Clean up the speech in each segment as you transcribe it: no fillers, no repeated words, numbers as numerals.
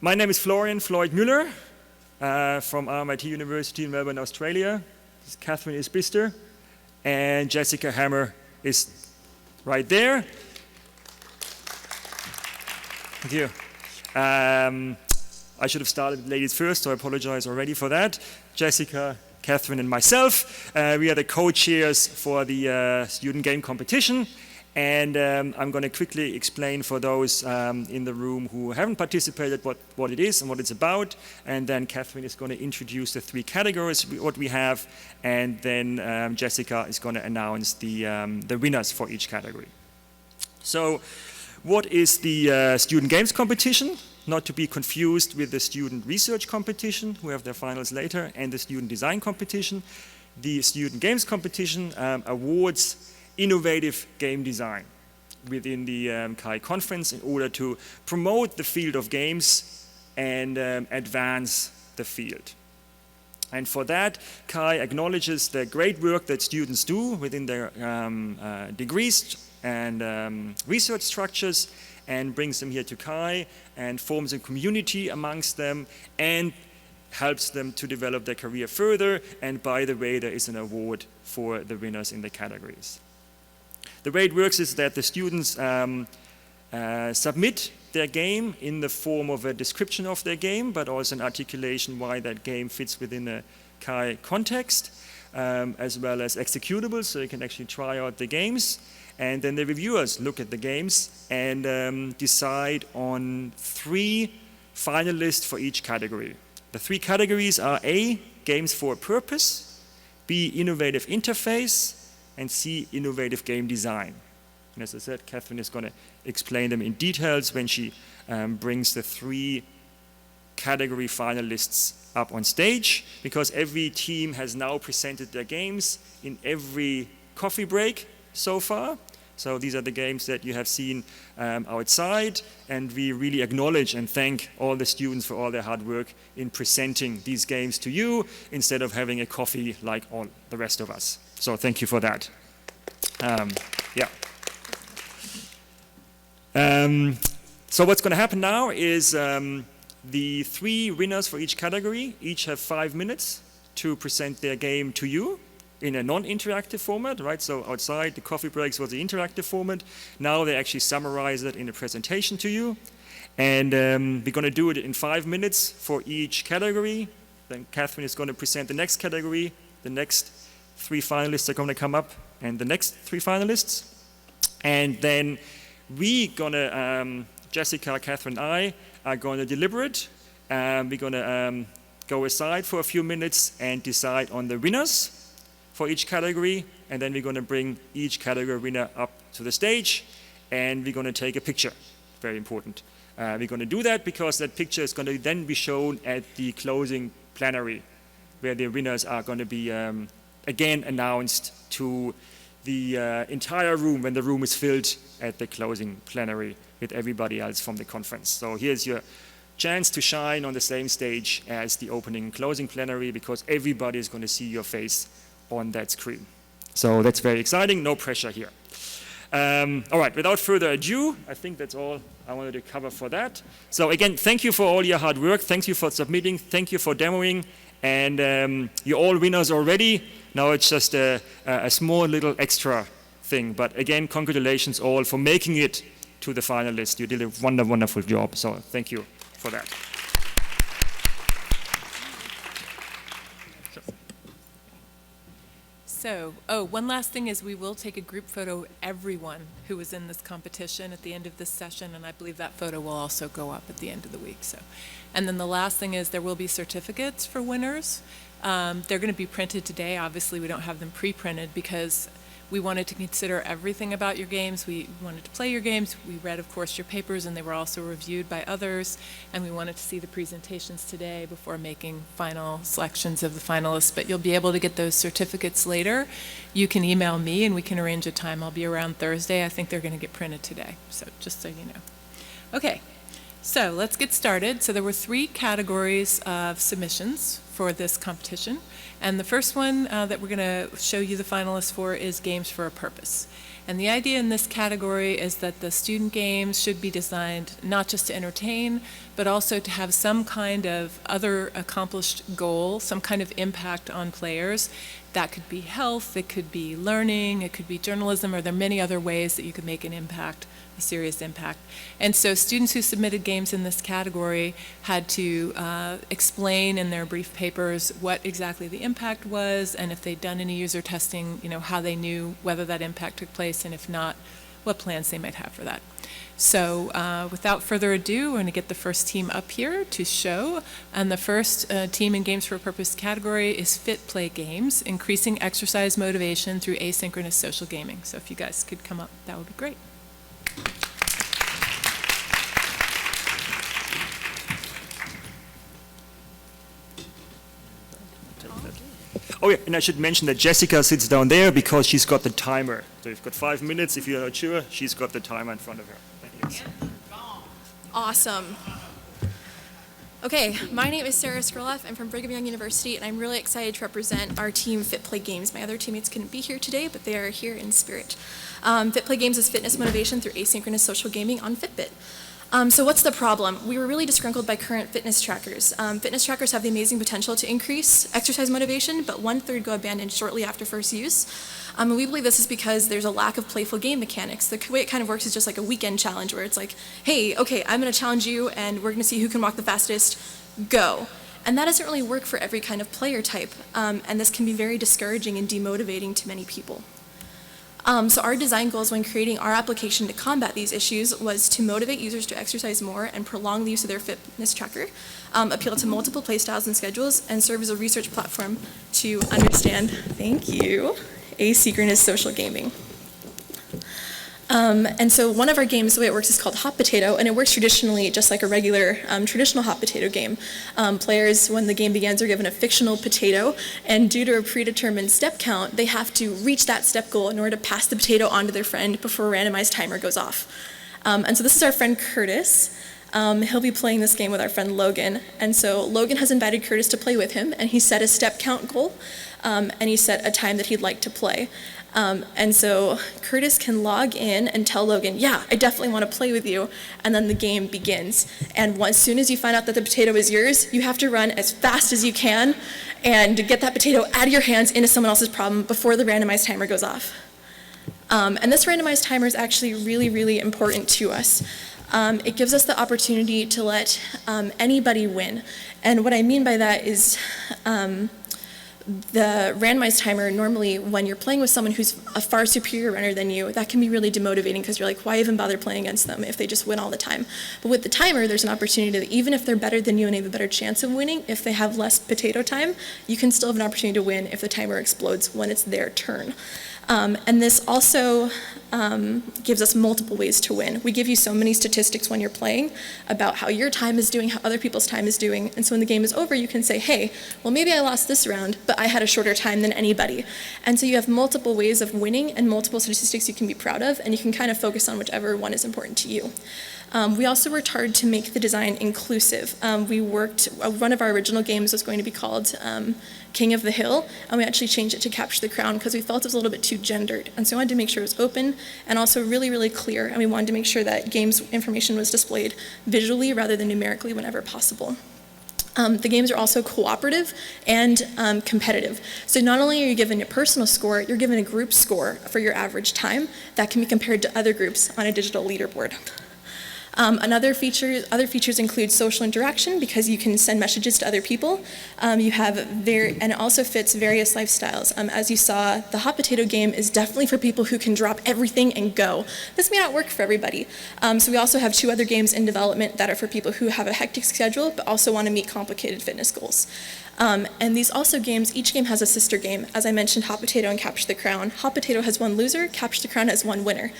My name is Florian, Floyd Mueller, from RMIT University in Melbourne, Australia. This is Katherine Isbister, and Jessica Hammer is right there. Thank you. I should have started with ladies first, so I apologize already for that. Jessica, Katherine, and myself, we are the co-chairs for the student game competition. And I'm going to quickly explain for those in the room who haven't participated what it is and what it's about. And then Katherine is going to introduce the three categories, what we have. And then Jessica is going to announce the winners for each category. So what is the student games competition? Not to be confused with the student research competition, who have their finals later, and the student design competition. The student games competition awards innovative game design within the CHI conference in order to promote the field of games and advance the field. And for that, CHI acknowledges the great work that students do within their degrees and research structures and brings them here to CHI and forms a community amongst them and helps them to develop their career further. And by the way, there is an award for the winners in the categories. The way it works is that the students submit their game in the form of a description of their game, but also an articulation why that game fits within a CHI context, as well as executables, so you can actually try out the games. And then the reviewers look at the games and decide on 3 finalists for each category. The 3 categories are A, games for a purpose, B, innovative interface, and C, innovative game design. And as I said, Katherine is going to explain them in details when she brings the 3 category finalists up on stage, because every team has now presented their games in every coffee break so far. So these are the games that you have seen outside, and we really acknowledge and thank all the students for all their hard work in presenting these games to you instead of having a coffee like all the rest of us. So thank you for that. So what's going to happen now is the 3 winners for each category each have 5 minutes to present their game to you in a non-interactive format, right? So outside, the coffee breaks was the interactive format. Now they actually summarize it in a presentation to you. And we're going to do it in 5 minutes for each category. Then Katherine is going to present the next category. The next 3 finalists are going to come up, and the next 3 finalists. And then we gonna, Jessica, Katherine, and I are going to deliberate. We're going to go aside for a few minutes and decide on the winners for each category, and then we're going to bring each category winner up to the stage, and we're going to take a picture. Very important. We're going to do that because that picture is going to then be shown at the closing plenary, where the winners are going to be again announced to the entire room when the room is filled at the closing plenary with everybody else from the conference. So here's your chance to shine on the same stage as the opening and closing plenary, because everybody is going to see your face on that screen. So that's very exciting, no pressure here. All right, without further ado, I think that's all I wanted to cover for that. So again, thank you for all your hard work, thank you for submitting, thank you for demoing, and you're all winners already. Now it's just a small little extra thing, but again, congratulations all for making it to the finalists. You did a wonderful job, so thank you for that. So, one last thing is we will take a group photo of everyone who was in this competition at the end of this session, and I believe that photo will also go up at the end of the week. So, and then the last thing is there will be certificates for winners. They're going to be printed today. Obviously, we don't have them pre-printed because we wanted to consider everything about your games. We wanted to play your games. We read, of course, your papers, and they were also reviewed by others. And we wanted to see the presentations today before making final selections of the finalists. But you'll be able to get those certificates later. You can email me, and we can arrange a time. I'll be around Thursday. I think they're going to get printed today, so just so you know. Okay, so let's get started. So there were 3 categories of submissions for this competition. And the first one that we're going to show you the finalists for is Games for a Purpose. And the idea in this category is that the student games should be designed not just to entertain, but also to have some kind of other accomplished goal, some kind of impact on players. That could be health, it could be learning, it could be journalism, or there are many other ways that you could make an impact, a serious impact. And so students who submitted games in this category had to explain in their brief papers what exactly the impact was, and if they'd done any user testing, how they knew whether that impact took place, and if not, what plans they might have for that. So without further ado, we're going to get the first team up here to show. And the first team in Games for a Purpose category is Fit Play Games, Increasing Exercise Motivation Through Asynchronous Social Gaming. So if you guys could come up, that would be great. Oh yeah, and I should mention that Jessica sits down there because she's got the timer. So you've got 5 minutes. If you're not sure, she's got the timer in front of her. Thank you. Awesome. Okay, my name is Sarah Skrleff. I'm from Brigham Young University, and I'm really excited to represent our team, Fit Play Games. My other teammates couldn't be here today, but they are here in spirit. Fit Play Games is fitness motivation through asynchronous social gaming on Fitbit. So what's the problem? We were really disgruntled by current fitness trackers. Fitness trackers have the amazing potential to increase exercise motivation, but 1/3 go abandoned shortly after first use. And we believe this is because there's a lack of playful game mechanics. The way it kind of works is just like a weekend challenge where it's like, hey, okay, I'm going to challenge you and we're going to see who can walk the fastest, go. And that doesn't really work for every kind of player type, and this can be very discouraging and demotivating to many people. So our design goals when creating our application to combat these issues was to motivate users to exercise more and prolong the use of their fitness tracker, appeal to multiple playstyles and schedules, and serve as a research platform to understand, thank you, asynchronous social gaming. And so one of our games, the way it works is called Hot Potato, and it works traditionally just like a regular traditional hot potato game. Players, when the game begins, are given a fictional potato, and due to a predetermined step count, they have to reach that step goal in order to pass the potato on to their friend before a randomized timer goes off. And so this is our friend Curtis. He'll be playing this game with our friend Logan, and so Logan has invited Curtis to play with him, and he set a step count goal, and he set a time that he'd like to play. And so Curtis can log in and tell Logan, yeah, I definitely want to play with you, and then the game begins. And as soon as you find out that the potato is yours, you have to run as fast as you can and get that potato out of your hands into someone else's problem before the randomized timer goes off. And this randomized timer is actually really, really important to us. It gives us the opportunity to let anybody win. And what I mean by that is the randomized timer, normally when you're playing with someone who's a far superior runner than you, that can be really demotivating because you're like, why even bother playing against them if they just win all the time? But with the timer, there's an opportunity that even if they're better than you and they have a better chance of winning, if they have less potato time, you can still have an opportunity to win if the timer explodes when it's their turn. And this also gives us multiple ways to win. We give you so many statistics when you're playing about how your time is doing, how other people's time is doing, and so when the game is over, you can say, hey, well maybe I lost this round, but I had a shorter time than anybody. And so you have multiple ways of winning and multiple statistics you can be proud of, and you can kind of focus on whichever one is important to you. We also worked hard to make the design inclusive. One of our original games was going to be called King of the Hill, and we actually changed it to Capture the Crown because we felt it was a little bit too gendered. And so we wanted to make sure it was open and also really, really clear, and we wanted to make sure that games information was displayed visually rather than numerically whenever possible. The games are also cooperative and competitive. So not only are you given a personal score, you're given a group score for your average time that can be compared to other groups on a digital leaderboard. Other features include social interaction because you can send messages to other people. And it also fits various lifestyles. As you saw, the hot potato game is definitely for people who can drop everything and go. This may not work for everybody. So we also have 2 other games in development that are for people who have a hectic schedule but also want to meet complicated fitness goals. And these also games, each game has a sister game. As I mentioned, Hot Potato and Capture the Crown. Hot Potato has 1 loser, Capture the Crown has 1 winner.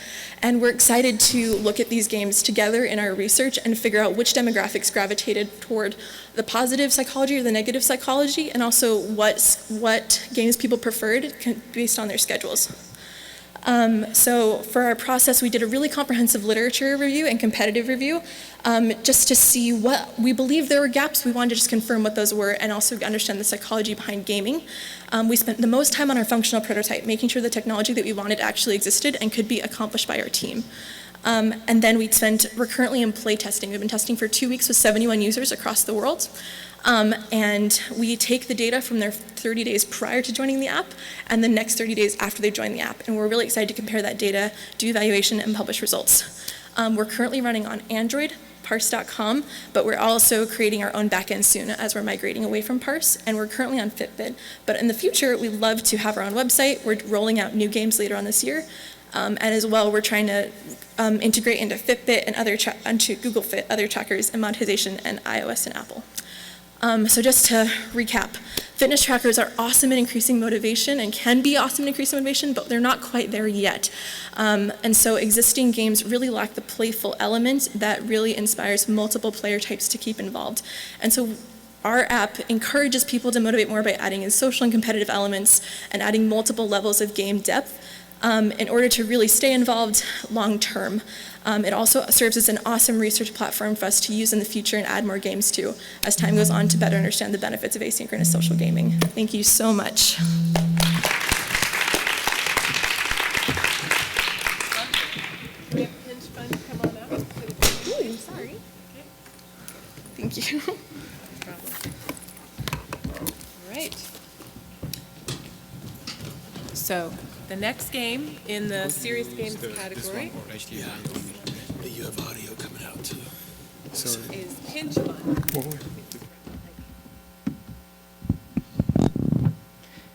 And we're excited to look at these games together in our research and figure out which demographics gravitated toward the positive psychology or the negative psychology, and also what games people preferred based on their schedules. So for our process, we did a really comprehensive literature review and competitive review, just to see what we believe there were gaps. We wanted to just confirm what those were and also understand the psychology behind gaming. We spent the most time on our functional prototype, making sure the technology that we wanted actually existed and could be accomplished by our team. And then we're currently in play testing. We've been testing for 2 weeks with 71 users across the world. And we take the data from their 30 days prior to joining the app and the next 30 days after they join the app. And we're really excited to compare that data, do evaluation, and publish results. We're currently running on Android, parse.com, but we're also creating our own backend soon as we're migrating away from Parse, and we're currently on Fitbit. But in the future, we'd love to have our own website. We're rolling out new games later on this year. And as well, we're trying to integrate into Fitbit and onto Google Fit, other trackers, and monetization, and iOS and Apple. So just to recap, fitness trackers are awesome at increasing motivation and can be awesome at increasing motivation, but they're not quite there yet. And so existing games really lack the playful element that really inspires multiple player types to keep involved. And so our app encourages people to motivate more by adding in social and competitive elements and adding multiple levels of game depth in order to really stay involved long term. It also serves as an awesome research platform for us to use in the future and add more games to as time goes on to better understand the benefits of asynchronous social gaming. Thank you so much. We have PinchFun come on up. Ooh, I'm sorry. Thank you. No problem. All right. So the next game in the serious games category Yeah, you have audio coming out too. is PinchFun.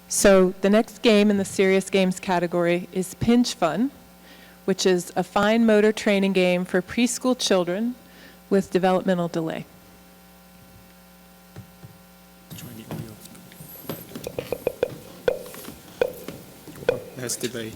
So the next game in the serious games category is PinchFun, which is a fine motor training game for preschool children with developmental delay. Let's debate.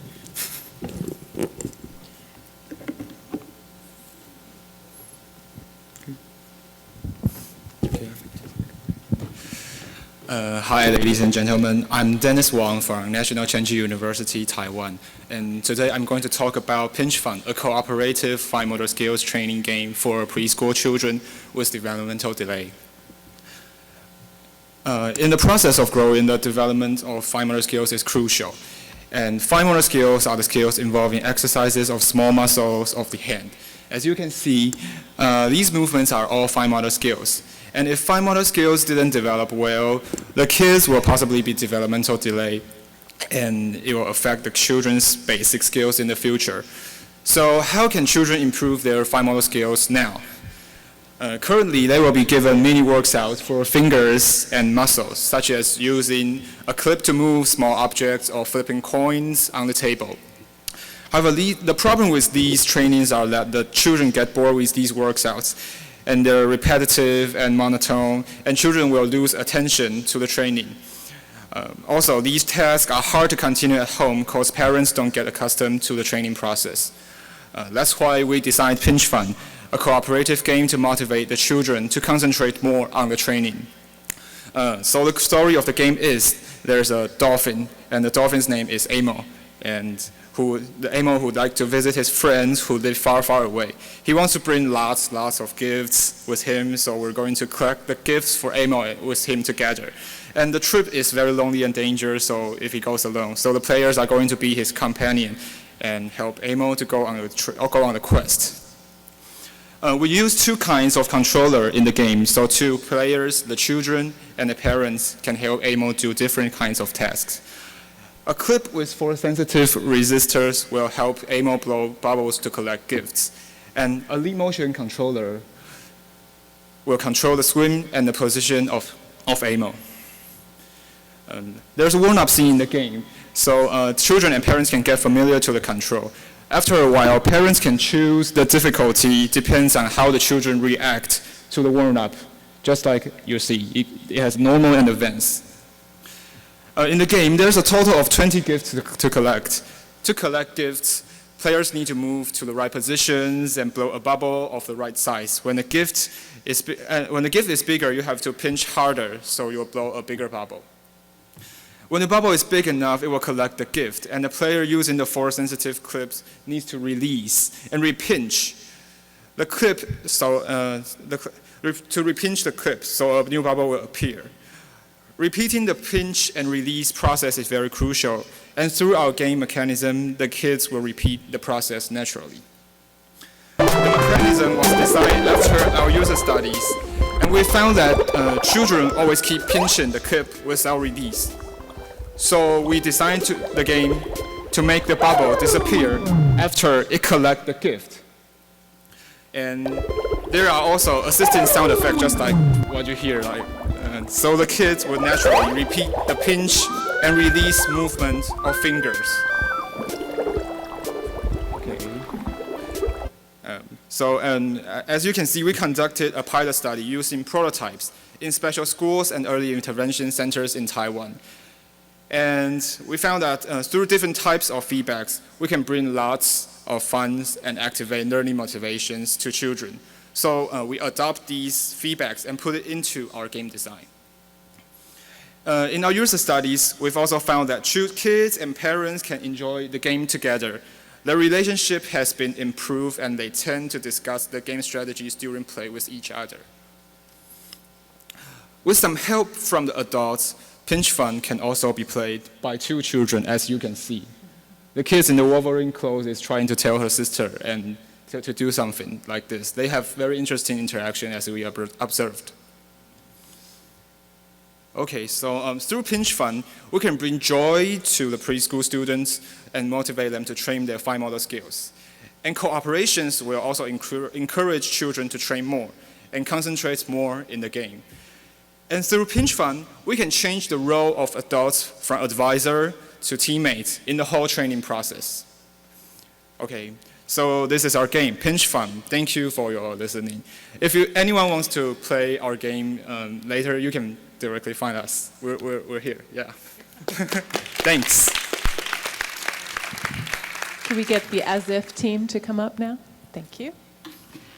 Hi, ladies and gentlemen. I'm Dennis Wang from National Chen University, Taiwan. And today I'm going to talk about PinchFun, a cooperative fine motor skills training game for preschool children with developmental delay. In the process of growing, the development of fine motor skills is crucial. And fine motor skills are the skills involving exercises of small muscles of the hand. As you can see, these movements are all fine motor skills. And if fine motor skills didn't develop well, the kids will possibly be developmental delay, and it will affect the children's basic skills in the future. So how can children improve their fine motor skills now? Currently, they will be given mini workouts for fingers and muscles, such as using a clip to move small objects or flipping coins on the table. However, the problem with these trainings are that the children get bored with these workouts, and they're repetitive and monotone, and children will lose attention to the training. Also, these tasks are hard to continue at home because parents don't get accustomed to the training process. That's why we designed PinchFun, a cooperative game to motivate the children to concentrate more on the training. So the story of the game is there's a dolphin, and the dolphin's name is Amo, and Amo who would like to visit his friends who live far, far away. He wants to bring lots of gifts with him, so we're going to collect the gifts for Amo with him together. And the trip is very lonely and dangerous, so if he goes alone. So the players are going to be his companion and help Amo to go on the quest. We use two kinds of controller in the game, so two players, the children, and the parents can help Amo do different kinds of tasks. A clip with 4 sensitive resistors will help Amo blow bubbles to collect gifts. And a lead motion controller will control the swim and the position of Amo. There's a warm-up scene in the game, so children and parents can get familiar to the control. After a while, parents can choose the difficulty, depends on how the children react to the warm-up, just like you see. It has normal and advanced. In the game, there's a total of 20 gifts to collect. To collect gifts, players need to move to the right positions and blow a bubble of the right size. When the gift is bigger, you have to pinch harder, so you'll blow a bigger bubble. When the bubble is big enough, it will collect the gift, and the player using the force-sensitive clips needs to release and repinch the clip to repinch the clip so a new bubble will appear. Repeating the pinch and release process is very crucial, and through our game mechanism, the kids will repeat the process naturally. The mechanism was designed after our user studies, and we found that children always keep pinching the clip without release. So we designed the game to make the bubble disappear after it collects the gift. And there are also assisting sound effects, just like what you hear. So the kids would naturally repeat the pinch and release movement of fingers. As you can see, we conducted a pilot study using prototypes in special schools and early intervention centers in Taiwan. And we found that through different types of feedbacks, we can bring lots of fun and activate learning motivations to children. So we adopt these feedbacks and put it into our game design. In our user studies, we've also found that kids and parents can enjoy the game together. The relationship has been improved, and they tend to discuss the game strategies during play with each other. With some help from the adults, PinchFun can also be played by 2 children, as you can see. The kid in the Wolverine clothes is trying to tell her sister and to do something like this. They have very interesting interaction as we observed. Okay, so through PinchFun, we can bring joy to the preschool students and motivate them to train their fine motor skills. And cooperations will also encourage children to train more and concentrate more in the game. And through PinchFun, we can change the role of adults from advisor to teammate in the whole training process. Okay, so this is our game, PinchFun. Thank you for your listening. If anyone wants to play our game later, you can directly find us. We're here, yeah. Thanks. Can we get the As If team to come up now? Thank you.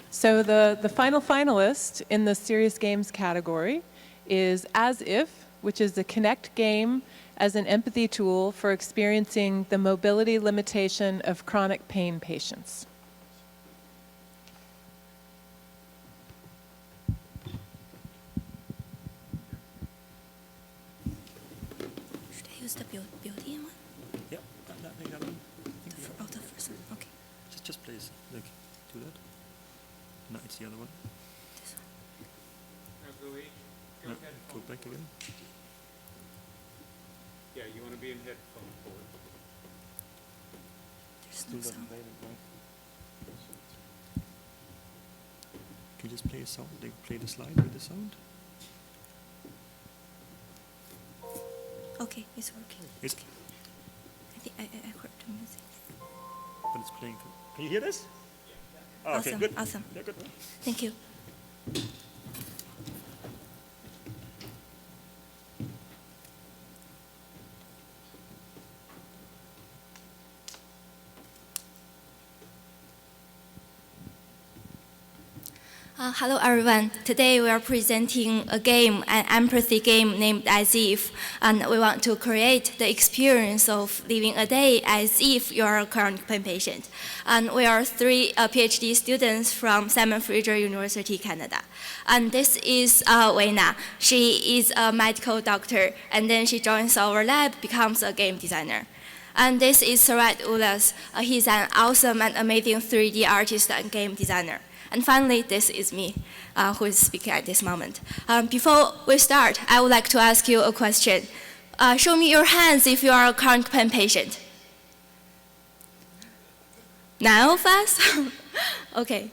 So the final finalist in the serious games category is As If, which is a Connect game as an empathy tool for experiencing the mobility limitation of chronic pain patients. Should I use the building one? Yeah, that one. The first one, okay. Just please, do that. No, it's the other one. This one. No, go back again. Yeah, you want to be in headphone forward. There's no sound. Can you just play a sound? Play the slide with the sound? Okay, it's working. It's, I think I heard the music. but it's playing. Can you hear this? Oh, okay, Awesome, good. awesome. Yeah, good. Thank you. Hello everyone. Today we are presenting a game, an empathy game named As If, and we want to create the experience of living a day as if you are a chronic pain patient. And we are 3 PhD students from Simon Fraser University, Canada. And this is Weina. She is a medical doctor, and then she joins our lab, becomes a game designer. And this is Sarat Ulas. He's an awesome and amazing 3D artist and game designer. And finally, this is me, who is speaking at this moment. Before we start, I would like to ask you a question. Show me your hands if you are a chronic pain patient. None of us? Okay,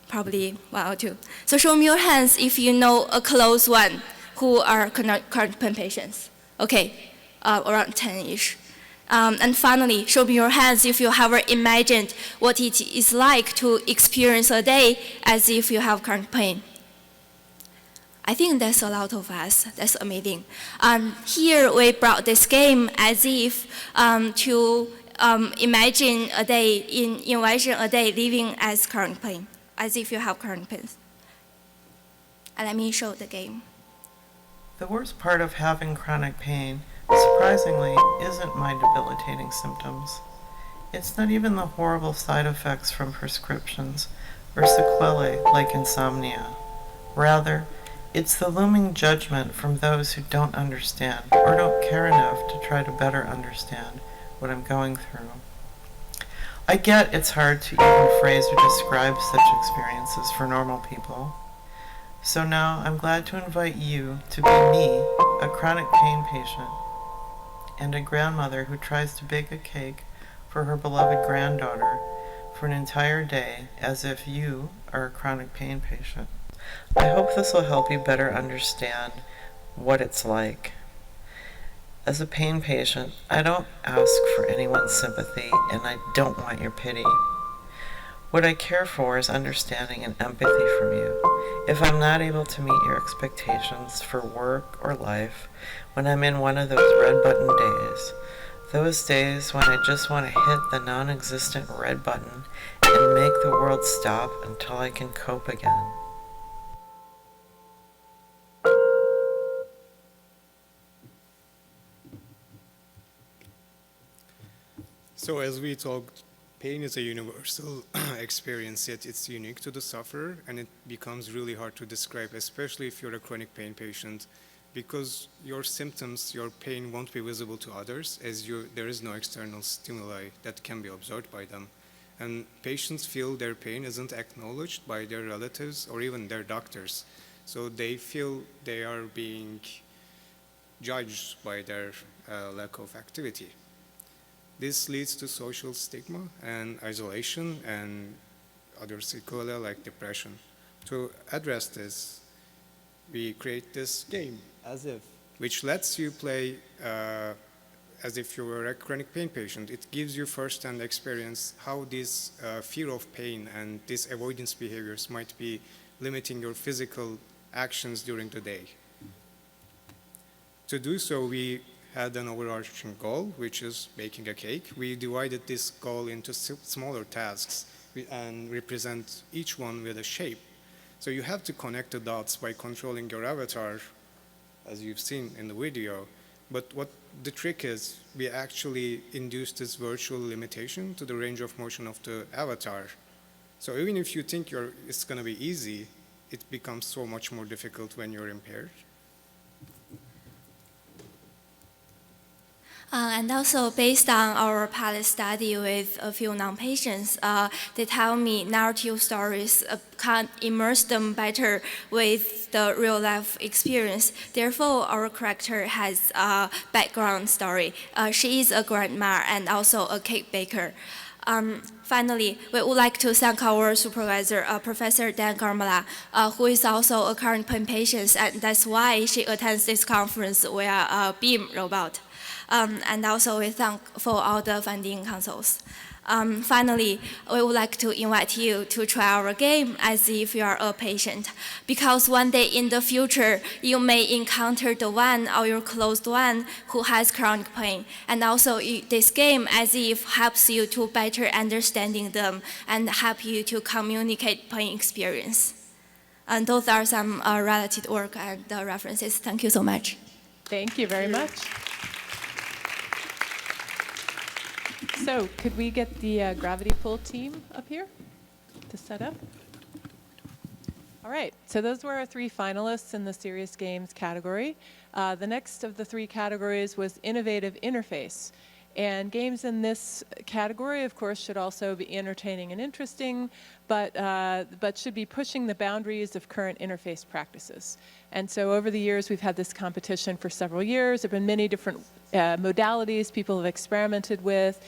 probably 1 or 2. So show me your hands if you know a close one who are chronic pain patients. Okay, around 10-ish. And finally, show me your hands if you have imagined what it is like to experience a day as if you have chronic pain. I think that's a lot of us. That's amazing. Here we brought this game As If to imagine a day, envision a day living as chronic pain, as if you have chronic pain. And let me show the game. The worst part of having chronic pain surprisingly, isn't my debilitating symptoms. It's not even the horrible side effects from prescriptions or sequelae like insomnia. Rather, it's the looming judgment from those who don't understand or don't care enough to try to better understand what I'm going through. I get it's hard to even phrase or describe such experiences for normal people. So now I'm glad to invite you to be me, a chronic pain patient, and a grandmother who tries to bake a cake for her beloved granddaughter for an entire day as if you are a chronic pain patient. I hope this will help you better understand what it's like. As a pain patient, I don't ask for anyone's sympathy and I don't want your pity. What I care for is understanding and empathy from you. If I'm not able to meet your expectations for work or life, when I'm in one of those red button days, those days when I just want to hit the non-existent red button and make the world stop until I can cope again. So as we talked, pain is a universal experience, yet it's unique to the sufferer, and it becomes really hard to describe, especially if you're a chronic pain patient, because your symptoms, your pain won't be visible to others, as there is no external stimuli that can be absorbed by them. And patients feel their pain isn't acknowledged by their relatives or even their doctors. So they feel they are being judged by their lack of activity. This leads to social stigma and isolation and other sequelae like depression. To address this, we create this game, As If, which lets you play as if you were a chronic pain patient. It gives you first-hand experience how this fear of pain and these avoidance behaviors might be limiting your physical actions during the day. To do so, we had an overarching goal, which is baking a cake. We divided this goal into smaller tasks and represent each one with a shape. So you have to connect the dots by controlling your avatar, as you've seen in the video. But what the trick is, we actually induce this virtual limitation to the range of motion of the avatar. So even if you think it's going to be easy, it becomes so much more difficult when you're impaired. And also, based on our pilot study with a few non-patients, they tell me narrative stories can immerse them better with the real-life experience. Therefore, our character has a background story. She is a grandma and also a cake baker. Finally, we would like to thank our supervisor, Professor Dan Garmala, who is also a current pain patient, and that's why she attends this conference via a BEAM robot. And also we thank for all the funding councils. Finally, we would like to invite you to try our game as if you are a patient, because one day in the future, you may encounter the one or your close one who has chronic pain. And also this game as if helps you to better understanding them and help you to communicate pain experience. And those are some related work and references. Thank you so much. Thank you very much. So could we get the gravity pull team up here to set up? All right, so those were our 3 finalists in the serious games category. The next of the 3 categories was innovative interface. And games in this category, of course, should also be entertaining and interesting, but should be pushing the boundaries of current interface practices. And so over the years, we've had this competition for several years. There have been many different modalities people have experimented with,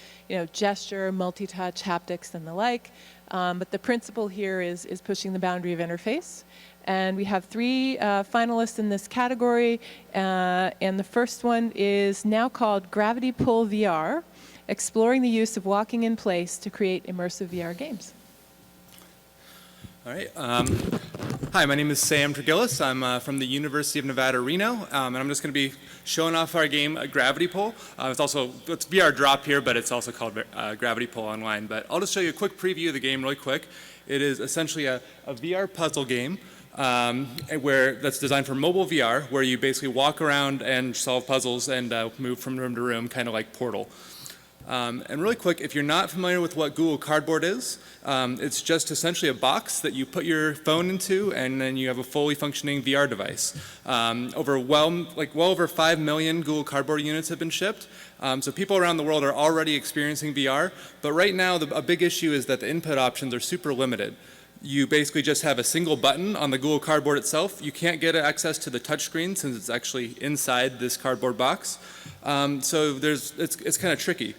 gesture, multi-touch, haptics, and the like. But the principle here is pushing the boundary of interface. And we have 3 finalists in this category. And the first one is now called Gravity Pull VR, exploring the use of walking in place to create immersive VR games. All right. Hi, my name is Sam Tregilis. I'm from the University of Nevada, Reno, and I'm just going to be showing off our game, Gravity Pull. It's VR Drop here, but it's also called Gravity Pull online. But I'll just show you a quick preview of the game really quick. It is essentially a VR puzzle game that's designed for mobile VR, where you basically walk around and solve puzzles and move from room to room, kind of like Portal. And really quick, if you're not familiar with what Google Cardboard is, it's just essentially a box that you put your phone into, and then you have a fully functioning VR device. Well over 5 million Google Cardboard units have been shipped. So people around the world are already experiencing VR, but right now a big issue is that the input options are super limited. You basically just have a single button on the Google Cardboard itself. You can't get access to the touchscreen since it's actually inside this cardboard box. So it's kind of tricky.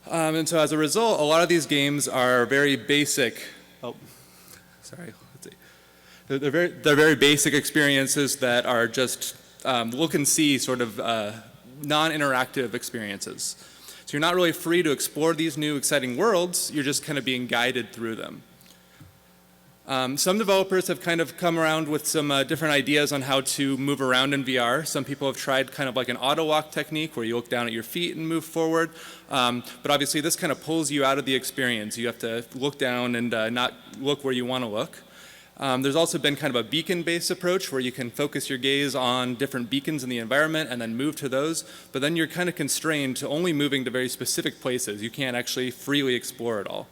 And so as a result, a lot of these games are very basic. Oh, sorry. Let's see. They're very basic experiences that are just look and see sort of non-interactive experiences. So you're not really free to explore these new exciting worlds. You're just kind of being guided through them. Some developers have kind of come around with some different ideas on how to move around in VR. Some people have tried kind of like an auto walk technique where you look down at your feet and move forward. But obviously this kind of pulls you out of the experience. You have to look down and not look where you want to look. There's also been kind of a beacon-based approach where you can focus your gaze on different beacons in the environment and then move to those. But then you're kind of constrained to only moving to very specific places. You can't actually freely explore it all.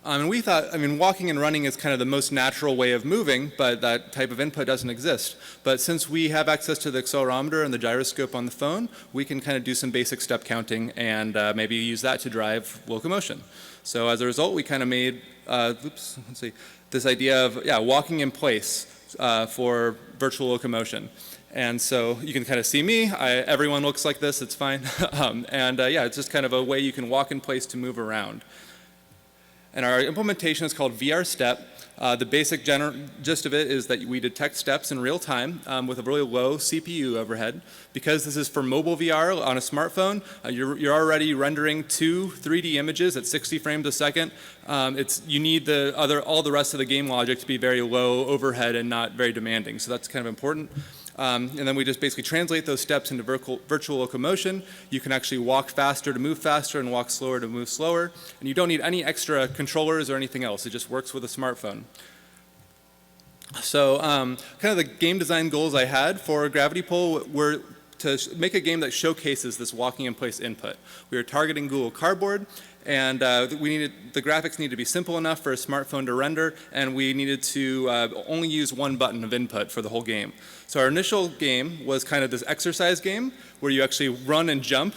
And we thought, walking and running is kind of the most natural way of moving, but that type of input doesn't exist. But since we have access to the accelerometer and the gyroscope on the phone, we can kind of do some basic step counting and maybe use that to drive locomotion. So as a result, we kind of made, this idea of, walking in place for virtual locomotion. And so you can kind of see me. Everyone looks like this. It's fine. It's just kind of a way you can walk in place to move around. And our implementation is called VR Step. The basic gist of it is that we detect steps in real time with a really low CPU overhead. Because this is for mobile VR on a smartphone, you're already rendering 2 3D images at 60 frames a second. You need all the rest of the game logic to be very low overhead and not very demanding. So that's kind of important. And then we just basically translate those steps into virtual locomotion. You can actually walk faster to move faster and walk slower to move slower. And you don't need any extra controllers or anything else. It just works with a smartphone. So kind of the game design goals I had for Gravity Pull were to make a game that showcases this walking in place input. We were targeting Google Cardboard, and the graphics needed to be simple enough for a smartphone to render, and we needed to only use one button of input for the whole game. So our initial game was kind of this exercise game where you actually run and jump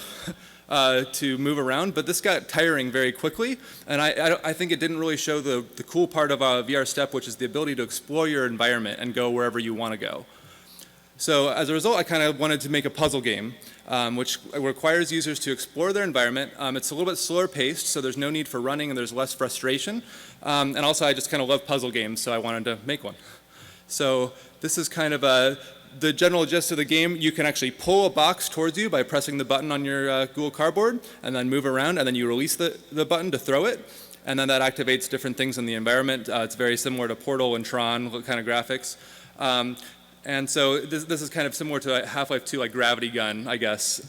to move around, but this got tiring very quickly, and I think it didn't really show the cool part of VR Step, which is the ability to explore your environment and go wherever you want to go. So as a result, I kind of wanted to make a puzzle game, which requires users to explore their environment. It's a little bit slower paced, so there's no need for running and there's less frustration. And also, I just kind of love puzzle games, so I wanted to make one. So this is kind of the general gist of the game. You can actually pull a box towards you by pressing the button on your Google Cardboard and then move around, and then you release the button to throw it. And then that activates different things in the environment. It's very similar to Portal and Tron kind of graphics. And so this is kind of similar to Half-Life 2, like Gravity Gun, I guess.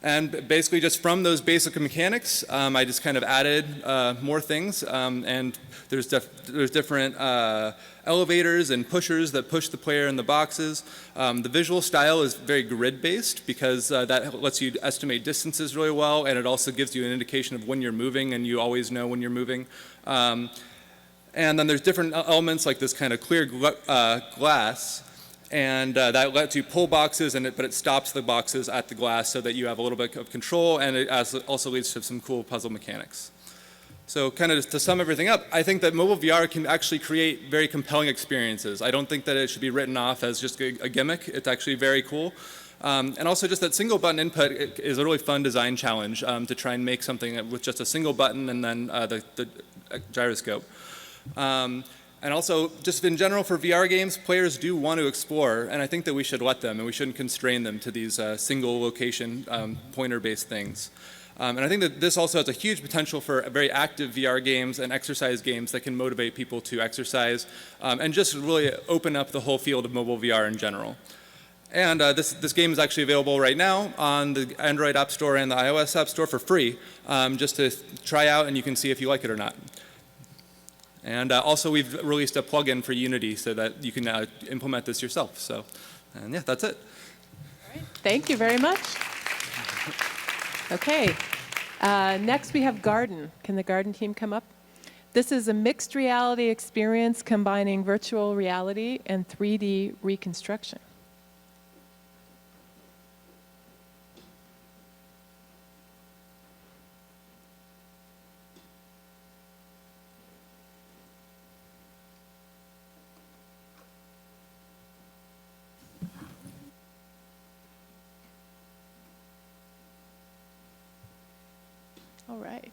And basically just from those basic mechanics, I just kind of added more things. And there's different elevators and pushers that push the player in the boxes. The visual style is very grid-based because that lets you estimate distances really well, and it also gives you an indication of when you're moving, and you always know when you're moving. And then there's different elements like this kind of clear glass, and that lets you pull boxes, but it stops the boxes at the glass so that you have a little bit of control, and it also leads to some cool puzzle mechanics. So kind of to sum everything up, I think that mobile VR can actually create very compelling experiences. I don't think that it should be written off as just a gimmick. It's actually very cool. And also just that single button input is a really fun design challenge to try and make something with just a single button and then the gyroscope. And also, just in general for VR games, players do want to explore, and I think that we should let them, and we shouldn't constrain them to these single location pointer-based things. And I think that this also has a huge potential for very active VR games and exercise games that can motivate people to exercise and just really open up the whole field of mobile VR in general. And this game is actually available right now on the Android App Store and the iOS App Store for free, just to try out, and you can see if you like it or not. And also we've released a plugin for Unity so that you can implement this yourself. So, and yeah, that's it. All right. Thank you very much. Okay. Next we have Garden. Can the Garden team come up? This is a mixed reality experience combining virtual reality and 3D reconstruction. All right.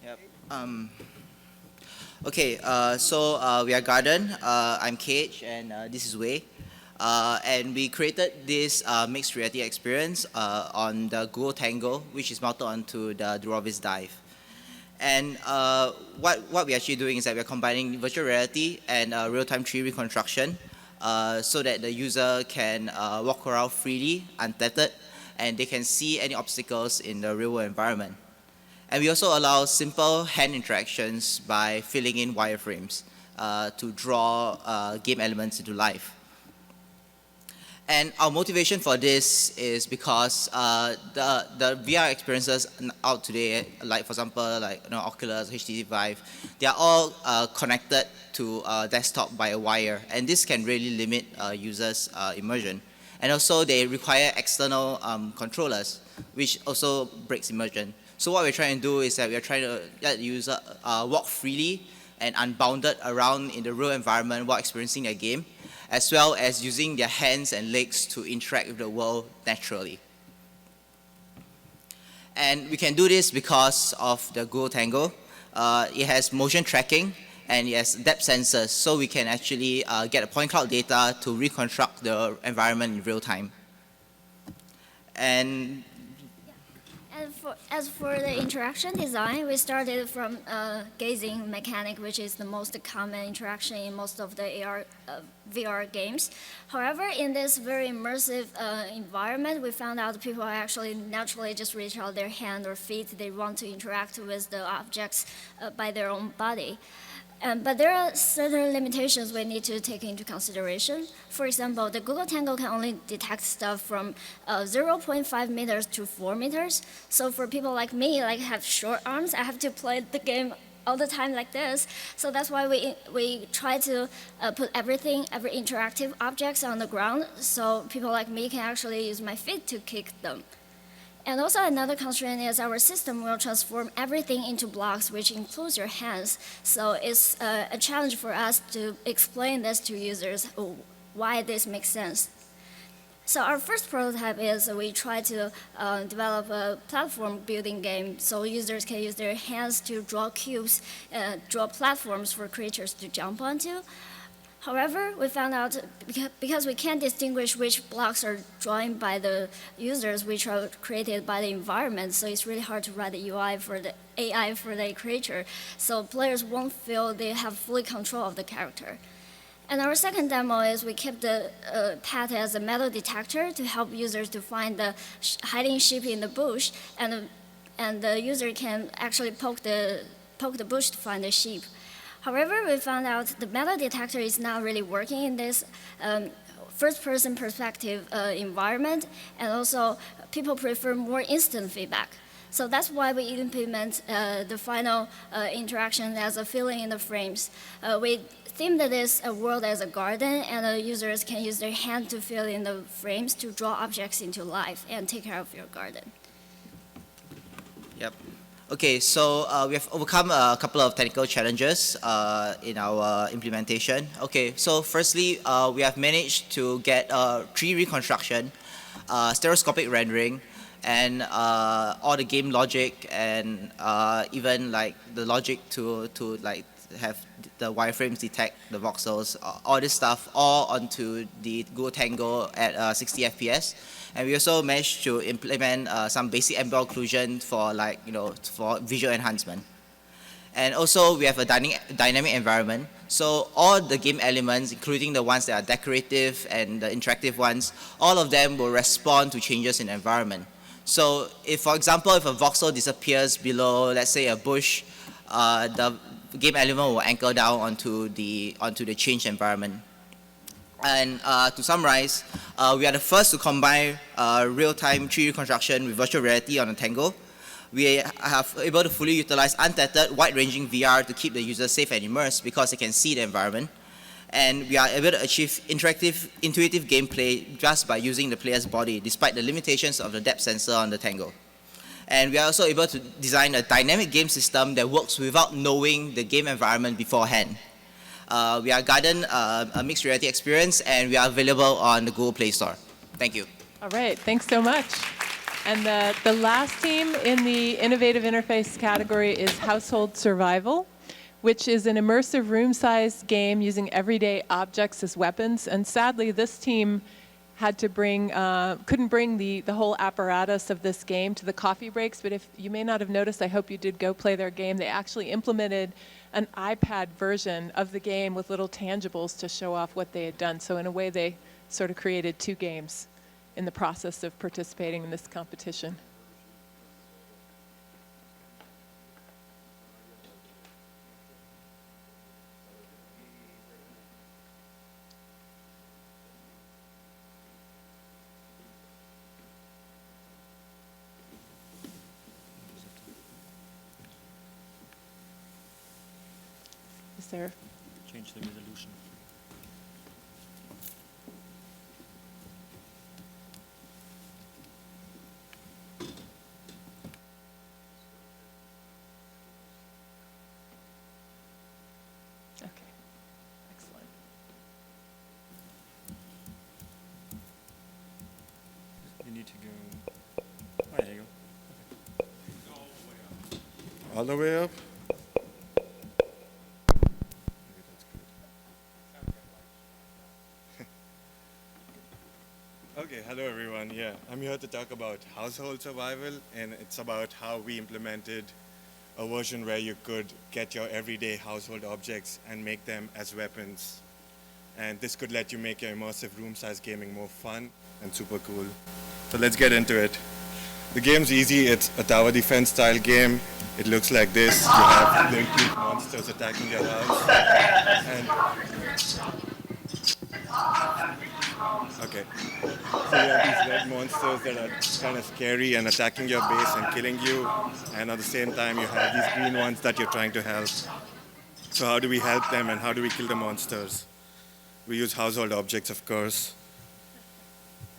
Yep. Okay, so we are Garden. I'm Cage, and this is Wei. And we created this mixed reality experience on the Google Tango, which is mounted onto the Durovis Dive. And what we're actually doing is that we're combining virtual reality and real-time 3D reconstruction so that the user can walk around freely, untethered, and they can see any obstacles in the real-world environment. And we also allow simple hand interactions by filling in wireframes to draw game elements into life. And our motivation for this is because the VR experiences out today, like for example, like Oculus, HTC Vive, they are all connected to desktop by a wire, and this can really limit users' immersion. And also, they require external controllers, which also breaks immersion. So what we're trying to do is that we're trying to let the user walk freely and unbounded around in the real environment while experiencing a game, as well as using their hands and legs to interact with the world naturally. And we can do this because of the Google Tango. It has motion tracking and it has depth sensors, so we can actually get a point cloud data to reconstruct the environment in real time. And As for the interaction design, we started from gazing mechanic, which is the most common interaction in most of the AR, VR games. However, in this very immersive environment, we found out people actually naturally just reach out their hand or feet. They want to interact with the objects by their own body. But there are certain limitations we need to take into consideration. For example, the Google Tango can only detect stuff from 0.5 meters to 4 meters. So for people like me, like have short arms, I have to play the game all the time like this. So that's why we try to put every interactive objects on the ground, so people like me can actually use my feet to kick them. And also another constraint is our system will transform everything into blocks, which includes your hands. So it's a challenge for us to explain this to users, why this makes sense. So our first prototype is we try to develop a platform building game so users can use their hands to draw cubes, draw platforms for creatures to jump onto. However, we found out because we can't distinguish which blocks are drawn by the users, which are created by the environment, so it's really hard to write the UI for the AI for the creature. So players won't feel they have full control of the character. And our second demo is we kept the pet as a metal detector to help users to find the hiding sheep in the bush, and the user can actually poke the bush to find the sheep. However, we found out the metal detector is not really working in this first-person perspective environment, and also people prefer more instant feedback. So that's why we implement the final interaction as a filling in the frames. We themed this world as a garden, and users can use their hand to fill in the frames to draw objects into life and take care of your garden. Yep. Okay, so we have overcome a couple of technical challenges in our implementation. Okay, so firstly, we have managed to get 3D reconstruction, stereoscopic rendering, and all the game logic, and even like the logic to like have the wireframes detect the voxels, all this stuff, all onto the Go Tango at 60 FPS. And we also managed to implement some basic ambient occlusion for for visual enhancement. And also we have a dynamic environment. So all the game elements, including the ones that are decorative and the interactive ones, all of them will respond to changes in the environment. So if, for example, if a voxel disappears below, let's say, a bush, the game element will anchor down onto the changed environment. And to summarize, we are the first to combine real-time 3D construction with virtual reality on a Tango. We have able to fully utilize untethered, wide-ranging VR to keep the user safe and immersed because they can see the environment. And we are able to achieve interactive, intuitive gameplay just by using the player's body, despite the limitations of the depth sensor on the Tango. And we are also able to design a dynamic game system that works without knowing the game environment beforehand. We are Garden, a mixed reality experience, and we are available on the Google Play Store. Thank you. All right, thanks so much. And the last team in the innovative interface category is Household Survival, which is an immersive room-sized game using everyday objects as weapons. And sadly, this team had to couldn't bring the whole apparatus of this game to the coffee breaks. But if you may not have noticed, I hope you did go play their game. They actually implemented an iPad version of the game with little tangibles to show off what they had done. So in a way, they sort of created two games in the process of participating in this competition. Is there? Change the resolution. All the way up? Okay, hello everyone. Yeah, I'm here to talk about household survival, and it's about how we implemented a version where you could get your everyday household objects and make them as weapons. And this could let you make your immersive room-sized gaming more fun and super cool. So let's get into it. The game's easy. It's a tower defense style game. It looks like this. You have little cute monsters attacking your house. And okay. So you have these red monsters that are kind of scary and attacking your base and killing you. And at the same time, you have these green ones that you're trying to help. So how do we help them and how do we kill the monsters? We use household objects, of course.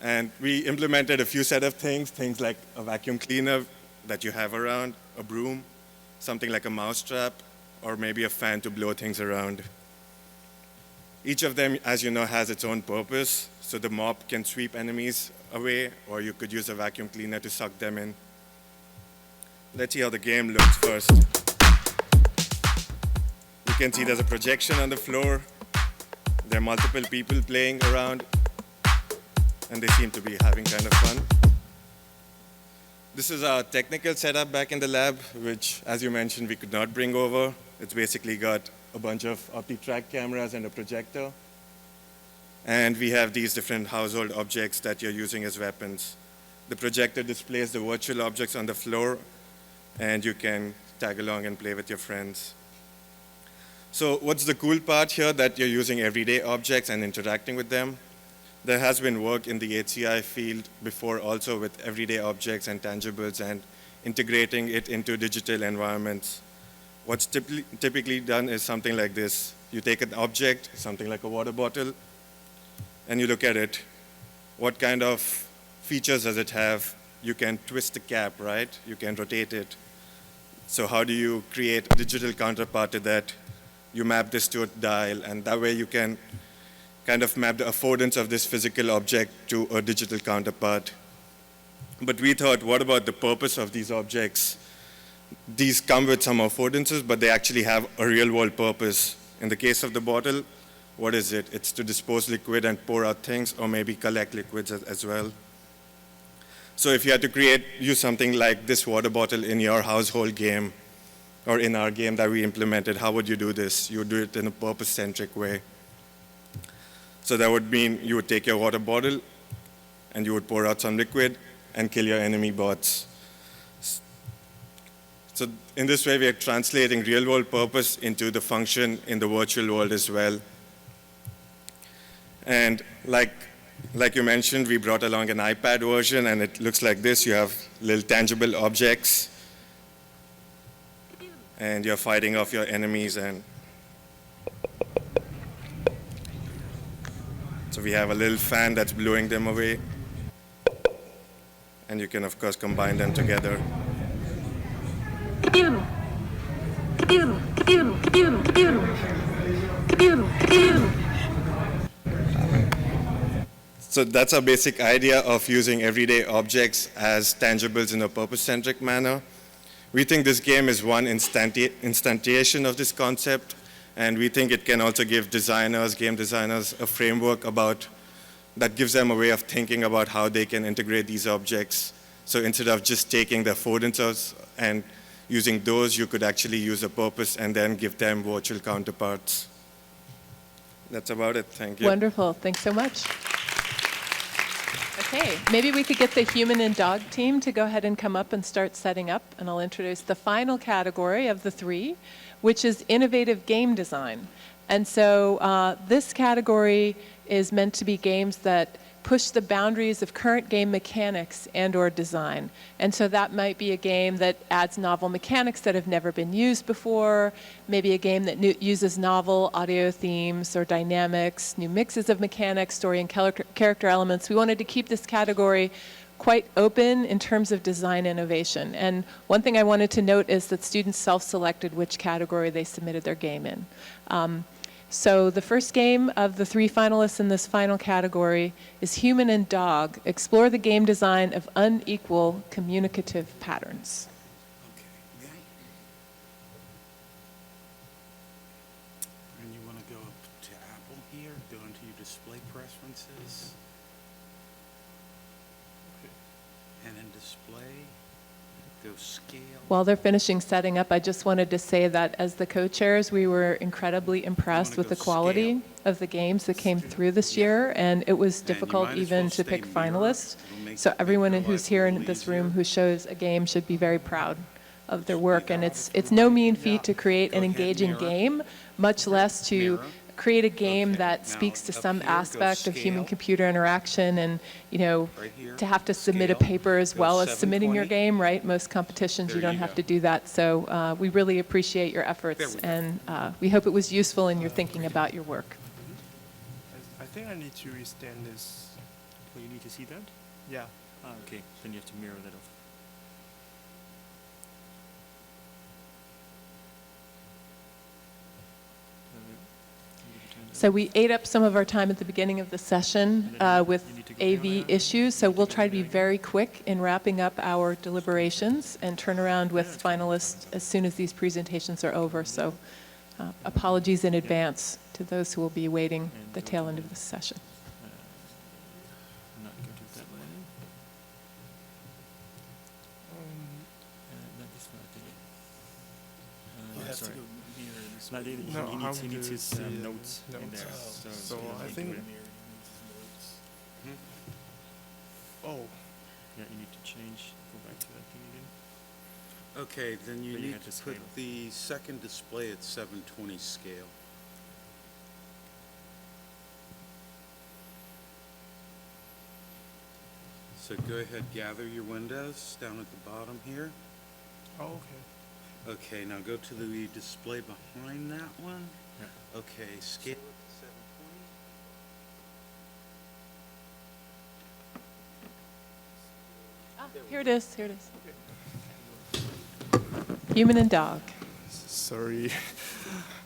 And we implemented a few set of things like a vacuum cleaner that you have around, a broom, something like a mousetrap, or maybe a fan to blow things around. Each of them, as you know, has its own purpose. So the mop can sweep enemies away, or you could use a vacuum cleaner to suck them in. Let's see how the game looks first. You can see there's a projection on the floor. There are multiple people playing around, and they seem to be having kind of fun. This is our technical setup back in the lab, which, as you mentioned, we could not bring over. It's basically got a bunch of OptiTrack cameras and a projector. And we have these different household objects that you're using as weapons. The projector displays the virtual objects on the floor, and you can tag along and play with your friends. So what's the cool part here? That you're using everyday objects and interacting with them. There has been work in the HCI field before also with everyday objects and tangibles and integrating it into digital environments. What's typically done is something like this. You take an object, something like a water bottle, and you look at it. What kind of features does it have? You can twist the cap, right? You can rotate it. So how do you create a digital counterpart to that? You map this to a dial, and that way you can kind of map the affordance of this physical object to a digital counterpart. But we thought, what about the purpose of these objects? these come with some affordances, but they actually have a real-world purpose. In the case of the bottle, what is it? It's to dispose liquid and pour out things, or maybe collect liquids as well. So if you had to use something like this water bottle in your household game, or in our game that we implemented, how would you do this? You would do it in a purpose-centric way. So that would mean you would take your water bottle and you would pour out some liquid and kill your enemy bots. So in this way, we are translating real-world purpose into the function in the virtual world as well. And like you mentioned, we brought along an iPad version, and it looks like this. You have little tangible objects, and you're fighting off your enemies. And so we have a little fan that's blowing them away. And you can, of course, combine them together. So that's our basic idea of using everyday objects as tangibles in a purpose-centric manner. We think this game is one instantiation of this concept, and we think it can also give game designers, a framework that gives them a way of thinking about how they can integrate these objects. So instead of just taking the affordances and using those, you could actually use a purpose and then give them virtual counterparts. That's about it. Thank you. Wonderful. Thanks so much. Okay, maybe we could get the human and dog team to go ahead and come up and start setting up, and I'll introduce the final category of the three, which is innovative game design. And so this category is meant to be games that push the boundaries of current game mechanics and/or design. And so that might be a game that adds novel mechanics that have never been used before, maybe a game that uses novel audio themes or dynamics, new mixes of mechanics, story and character elements. We wanted to keep this category quite open in terms of design innovation. And one thing I wanted to note is that students self-selected which category they submitted their game in. So the first game of the three finalists in this final category is Human and Dog. Explore the game design of unequal communicative patterns. Okay. And you want to go up to Apple here, go into your display preferences. Okay. And in display, go scale. While they're finishing setting up, I just wanted to say that as the co-chairs, we were incredibly impressed with the quality of the games that came through this year, and it was difficult even to pick finalists. So everyone who's here in this room who shows a game should be very proud of their work, and it's no mean feat to create an engaging game, much less to create a game that speaks to some aspect of human-computer interaction, and to have to submit a paper as well as submitting your game, right? Most competitions you don't have to do that. So we really appreciate your efforts, and we hope it was useful in your thinking about your work. I think I need to restand this. Oh, you need to see that? Yeah. Okay, then you have to mirror that off. So we ate up some of our time at the beginning of the session with AV issues, so we'll try to be very quick in wrapping up our deliberations and turn around with finalists as soon as these presentations are over. So apologies in advance to those who will be waiting the tail end of this session. Not go to that way. That is not it. Sorry. He needs his notes in there. So I think. Oh. Yeah, you need to change. Go back to that thing again. Okay, then you need to put the second display at 720 scale. So go ahead, gather your windows down at the bottom here. Oh, okay. Okay, now go to the display behind that one. Yeah. Okay, scale it to 720. Here it is, here it is. Human and Dog. Sorry.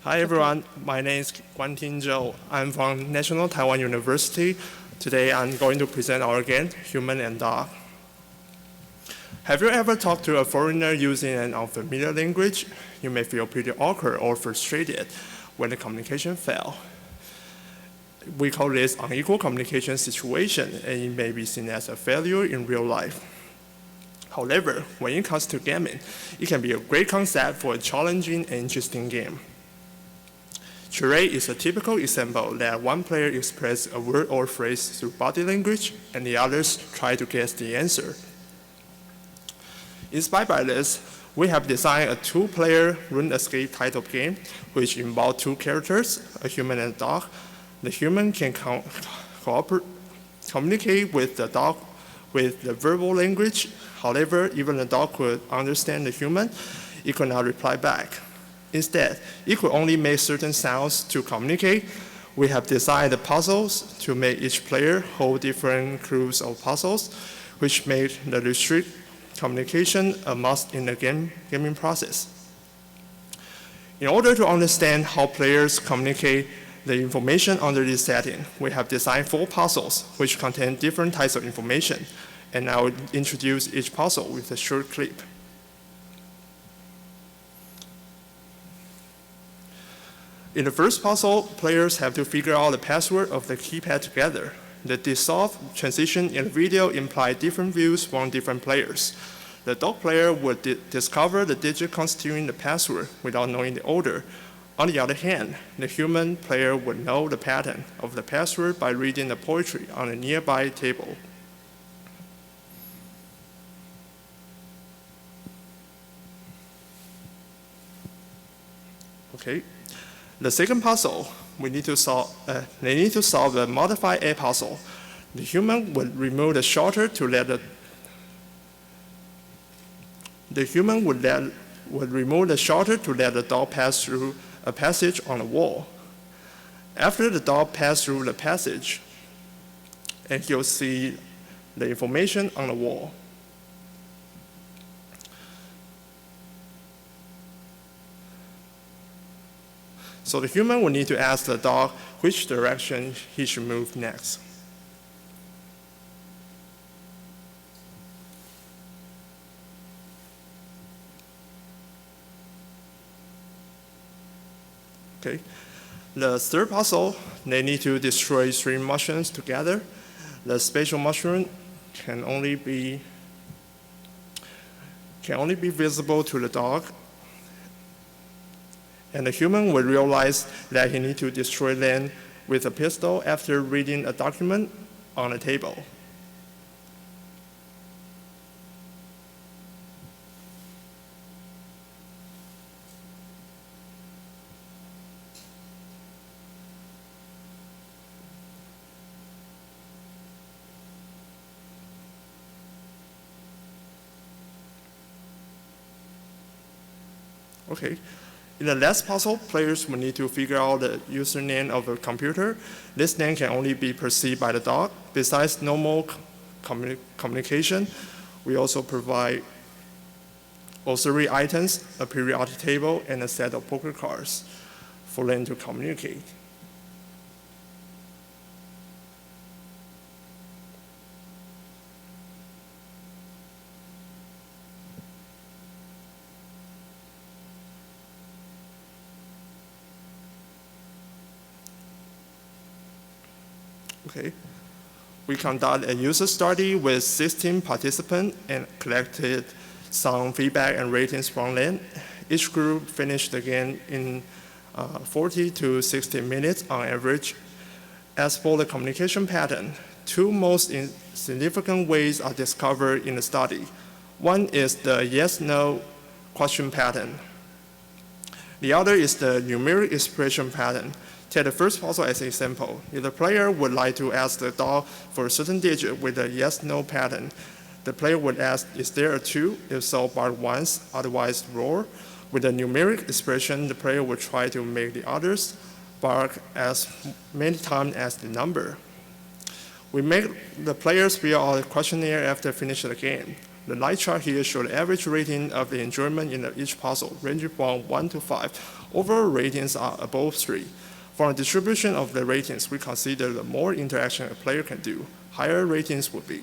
Hi everyone, my name is Guanting Zhou. I'm from National Taiwan University. Today I'm going to present our game, Human and Dog. Have you ever talked to a foreigner using an unfamiliar language? You may feel pretty awkward or frustrated when the communication fails. We call this unequal communication situation, and it may be seen as a failure in real life. However, when it comes to gaming, it can be a great concept for a challenging and interesting game. Charade is a typical example that one player expresses a word or phrase through body language, and the others try to guess the answer. Inspired by this, we have designed a two-player rune escape type of game, which involves two characters, a human and a dog. The human can communicate with the dog with the verbal language. However, even the dog could understand the human, it could not reply back. Instead, it could only make certain sounds to communicate. We have designed the puzzles to make each player hold different clues of puzzles, which make the restrict communication a must in the gaming process. In order to understand how players communicate the information under this setting, we have designed 4 puzzles which contain different types of information, and I will introduce each puzzle with a short clip. In the first puzzle, players have to figure out the password of the keypad together. The dissolve transition in the video imply different views from different players. The dog player would discover the digit constituting the password without knowing the order. On the other hand, the human player would know the pattern of the password by reading the poetry on a nearby table. Okay. The second puzzle, they need to solve a modified A puzzle. The human would remove the shutter to let remove the shutter to let the dog pass through a passage on the wall. After the dog passes through the passage, and he'll see the information on the wall. So the human will need to ask the dog which direction he should move next. Okay. The third puzzle, they need to destroy 3 mushrooms together. The spatial mushroom can only be visible to the dog, and the human will realize that he needs to destroy them with a pistol after reading a document on a table. Okay. In the last puzzle, players will need to figure out the username of a computer. This name can only be perceived by the dog. Besides normal communication, we also provide auxiliary items, a periodic table, and a set of poker cards for them to communicate. Okay. We conducted a user study with 16 participants and collected some feedback and ratings from them. Each group finished the game in 40 to 60 minutes on average. As for the communication pattern, 2 most significant ways are discovered in the study. One is the yes-no question pattern. The other is the numeric expression pattern. Take the first puzzle as an example. If the player would like to ask the dog for a certain digit with a yes-no pattern, the player would ask, is there a 2? If so, bark once, otherwise roar. With a numeric expression, the player would try to make the others bark as many times as the number. We make the players fill out a questionnaire after finishing the game. The light chart here shows the average rating of the enjoyment in each puzzle, ranging from 1 to 5. Overall ratings are above 3. For the distribution of the ratings, we consider the more interaction a player can do, higher ratings would be.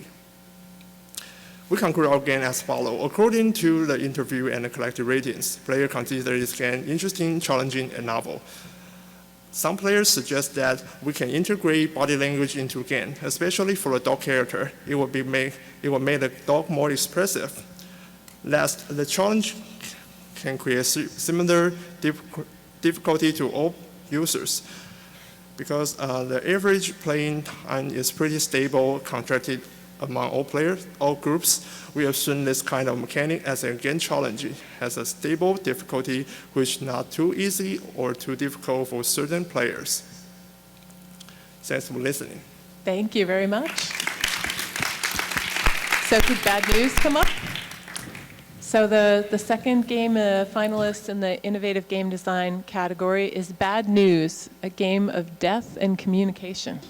We can group our game as follows. According to the interview and the collective ratings, players consider this game interesting, challenging, and novel. Some players suggest that we can integrate body language into the game, especially for a dog character. It will make the dog more expressive. Last, the challenge can create similar difficulty to all users because the average playing time is pretty stable, contracted among all players, all groups. We assume this kind of mechanic as again challenging, has a stable difficulty which is not too easy or too difficult for certain players. Thanks for listening. Thank you very much. So could Bad News come up? So the second game finalist in the Innovative Game Design category is Bad News, a game of death and communication.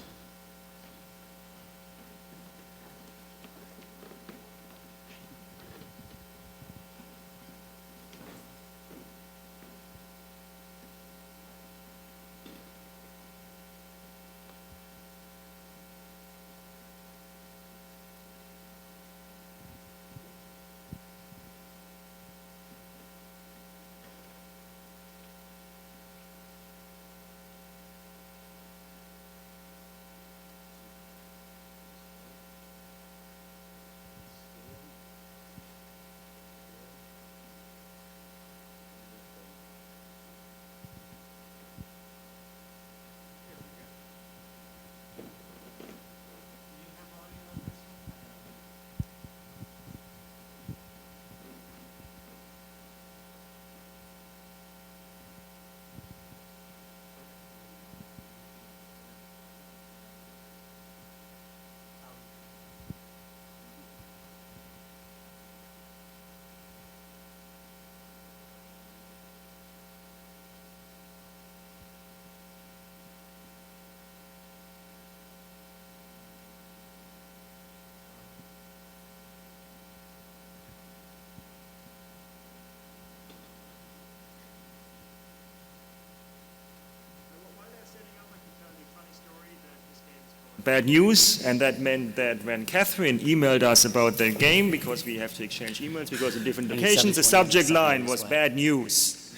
Bad News, and that meant that when Katherine emailed us about the game, because we have to exchange emails because of different locations, the subject line was Bad News.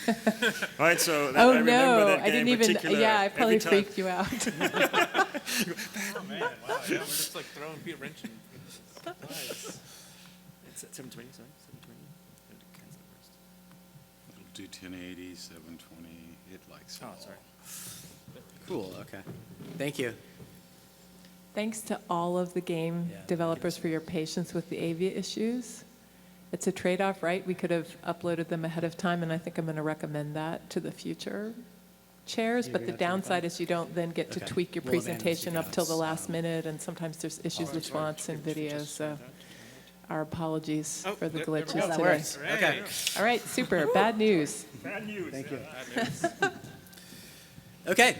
Right, so that Oh I remember no, that I didn't game even, particular yeah, I probably every time. freaked you out. Oh man, wow, yeah, we're just like throwing a wrench in supplies. It's at 720, sorry, 720. Cancel first. It'll do 1080, 720, it likes it all. Sorry. Cool, okay. Thank you. Thanks to all of the game developers for your patience with the AV issues. It's a trade-off, right? We could have uploaded them ahead of time, and I think I'm going to recommend that to the future chairs, but the downside is you don't then get to tweak your presentation up till the last minute, and sometimes there's issues with fonts and video, so our apologies for the glitches today. Works. Okay. All right, super. Bad news. Bad news. Thank you. Okay.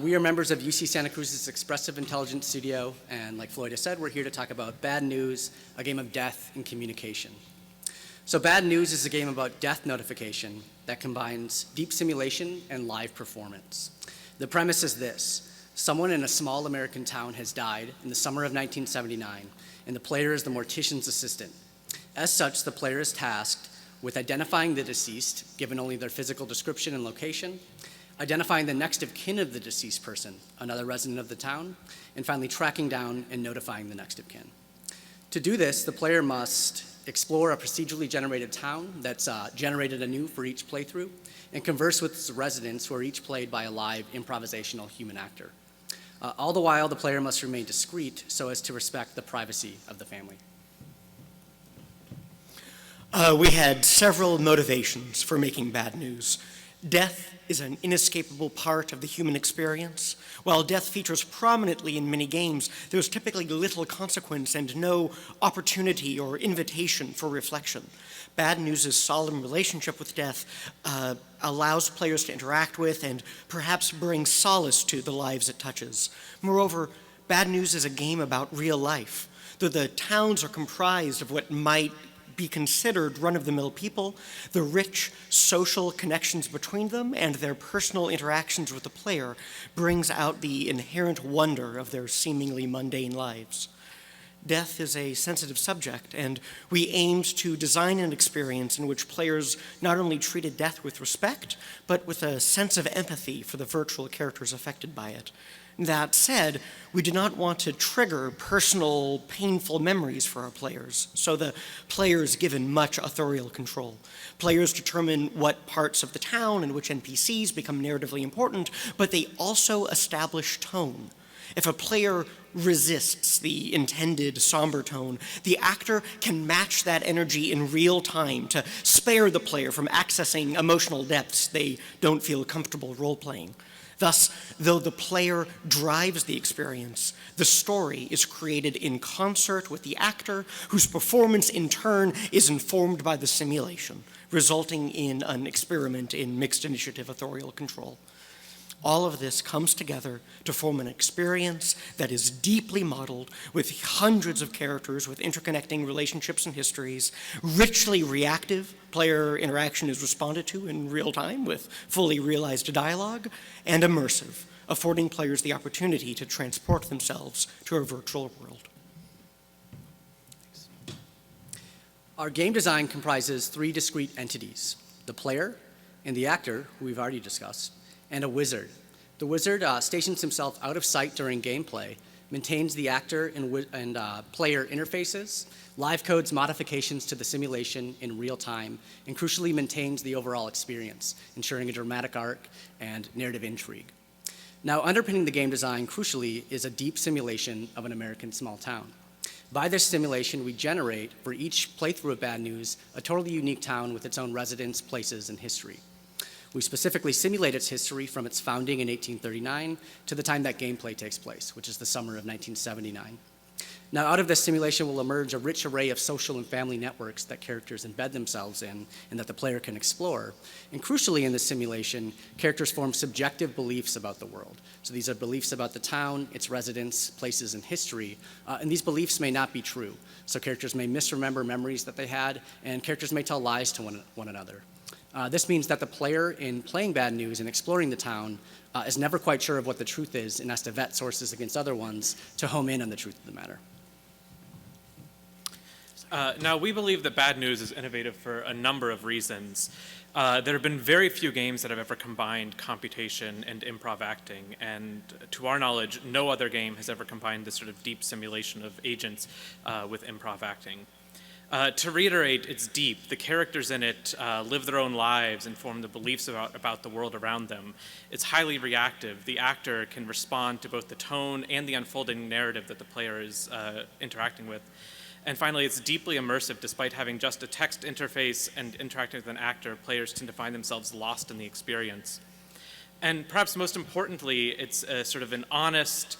We are members of UC Santa Cruz's Expressive Intelligence Studio, and like Floyd has said, we're here to talk about Bad News, a game of death and communication. So Bad News is a game about death notification that combines deep simulation and live performance. The premise is this: someone in a small American town has died in the summer of 1979, and the player is the mortician's assistant. As such, the player is tasked with identifying the deceased, given only their physical description and location, identifying the next of kin of the deceased person, another resident of the town, and finally tracking down and notifying the next of kin. To do this, the player must explore a procedurally generated town that's generated anew for each playthrough, and converse with its residents who are each played by a live improvisational human actor. All the while, the player must remain discreet so as to respect the privacy of the family. We had several motivations for making Bad News. Death is an inescapable part of the human experience. While death features prominently in many games, there's typically little consequence and no opportunity or invitation for reflection. Bad News' solemn relationship with death allows players to interact with and perhaps bring solace to the lives it touches. Moreover, Bad News is a game about real life. Though the towns are comprised of what might be considered run-of-the-mill people, the rich social connections between them and their personal interactions with the player brings out the inherent wonder of their seemingly mundane lives. death is a sensitive subject, and we aimed to design an experience in which players not only treated death with respect, but with a sense of empathy for the virtual characters affected by it. That said, we did not want to trigger personal, painful memories for our players, so the players given much authorial control. Players determine what parts of the town and which NPCs become narratively important, but they also establish tone. If a player resists the intended somber tone, the actor can match that energy in real time to spare the player from accessing emotional depths they don't feel comfortable role-playing. Thus, though the player drives the experience, the story is created in concert with the actor, whose performance in turn is informed by the simulation, resulting in an experiment in mixed initiative authorial control. All of this comes together to form an experience that is deeply modeled with hundreds of characters with interconnecting relationships and histories, richly reactive, player interaction is responded to in real time with fully realized dialogue, and immersive, affording players the opportunity to transport themselves to a virtual world. Our game design comprises 3 discrete entities: the player and the actor, who we've already discussed, and a wizard. The wizard stations himself out of sight during gameplay, maintains the actor and player interfaces, live codes modifications to the simulation in real time, and crucially maintains the overall experience, ensuring a dramatic arc and narrative intrigue. Now, underpinning the game design, crucially, is a deep simulation of an American small town. By this simulation, we generate, for each playthrough of Bad News, a totally unique town with its own residents, places, and history. We specifically simulate its history from its founding in 1839 to the time that gameplay takes place, which is the summer of 1979. Now, out of this simulation will emerge a rich array of social and family networks that characters embed themselves in and that the player can explore. And crucially in this simulation, characters form subjective beliefs about the world. So these are beliefs about the town, its residents, places, and history. And these beliefs may not be true. So characters may misremember memories that they had, and characters may tell lies to one another. This means that the player, in playing Bad News and exploring the town, is never quite sure of what the truth is and has to vet sources against other ones to home in on the truth of the matter. Now, we believe that Bad News is innovative for a number of reasons. There have been very few games that have ever combined computation and improv acting, and to our knowledge, no other game has ever combined this sort of deep simulation of agents with improv acting. To reiterate, it's deep. The characters in it live their own lives and form the beliefs about the world around them. It's highly reactive. The actor can respond to both the tone and the unfolding narrative that the player is interacting with. And finally, it's deeply immersive. Despite having just a text interface and interacting with an actor, players tend to find themselves lost in the experience. And perhaps most importantly, it's sort of an honest,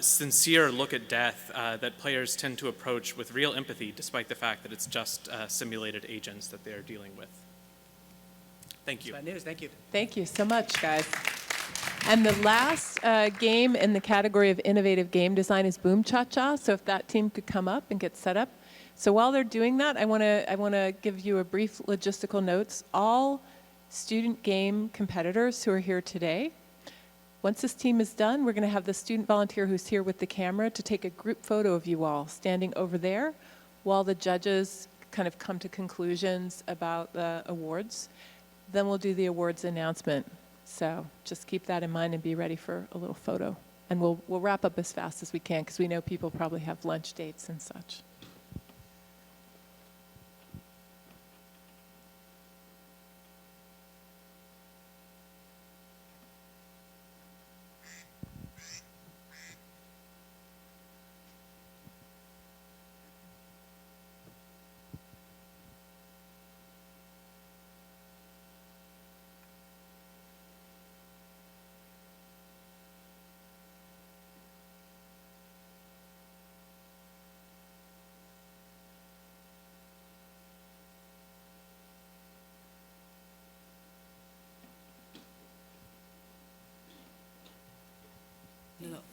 sincere look at death that players tend to approach with real empathy, despite the fact that it's just simulated agents that they're dealing with. Thank you. Bad News, thank you. Thank you so much, guys. And the last game in the category of innovative game design is Boom Cha Cha. So if that team could come up and get set up. So while they're doing that, I want to give you a brief logistical notes. All student game competitors who are here today, once this team is done, we're going to have the student volunteer who's here with the camera to take a group photo of you all standing over there while the judges kind of come to conclusions about the awards. Then we'll do the awards announcement. So just keep that in mind and be ready for a little photo. And we'll wrap up as fast as we can because we know people probably have lunch dates and such.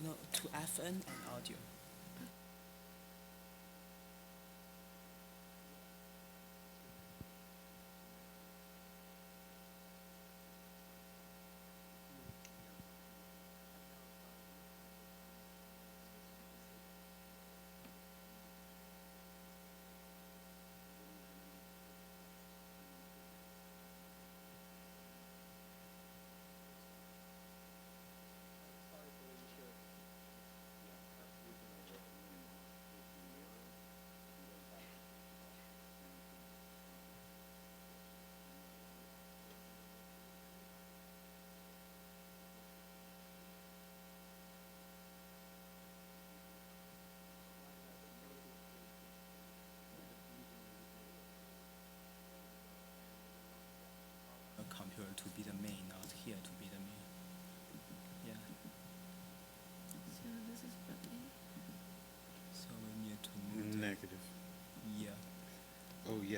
No, to FN and audio.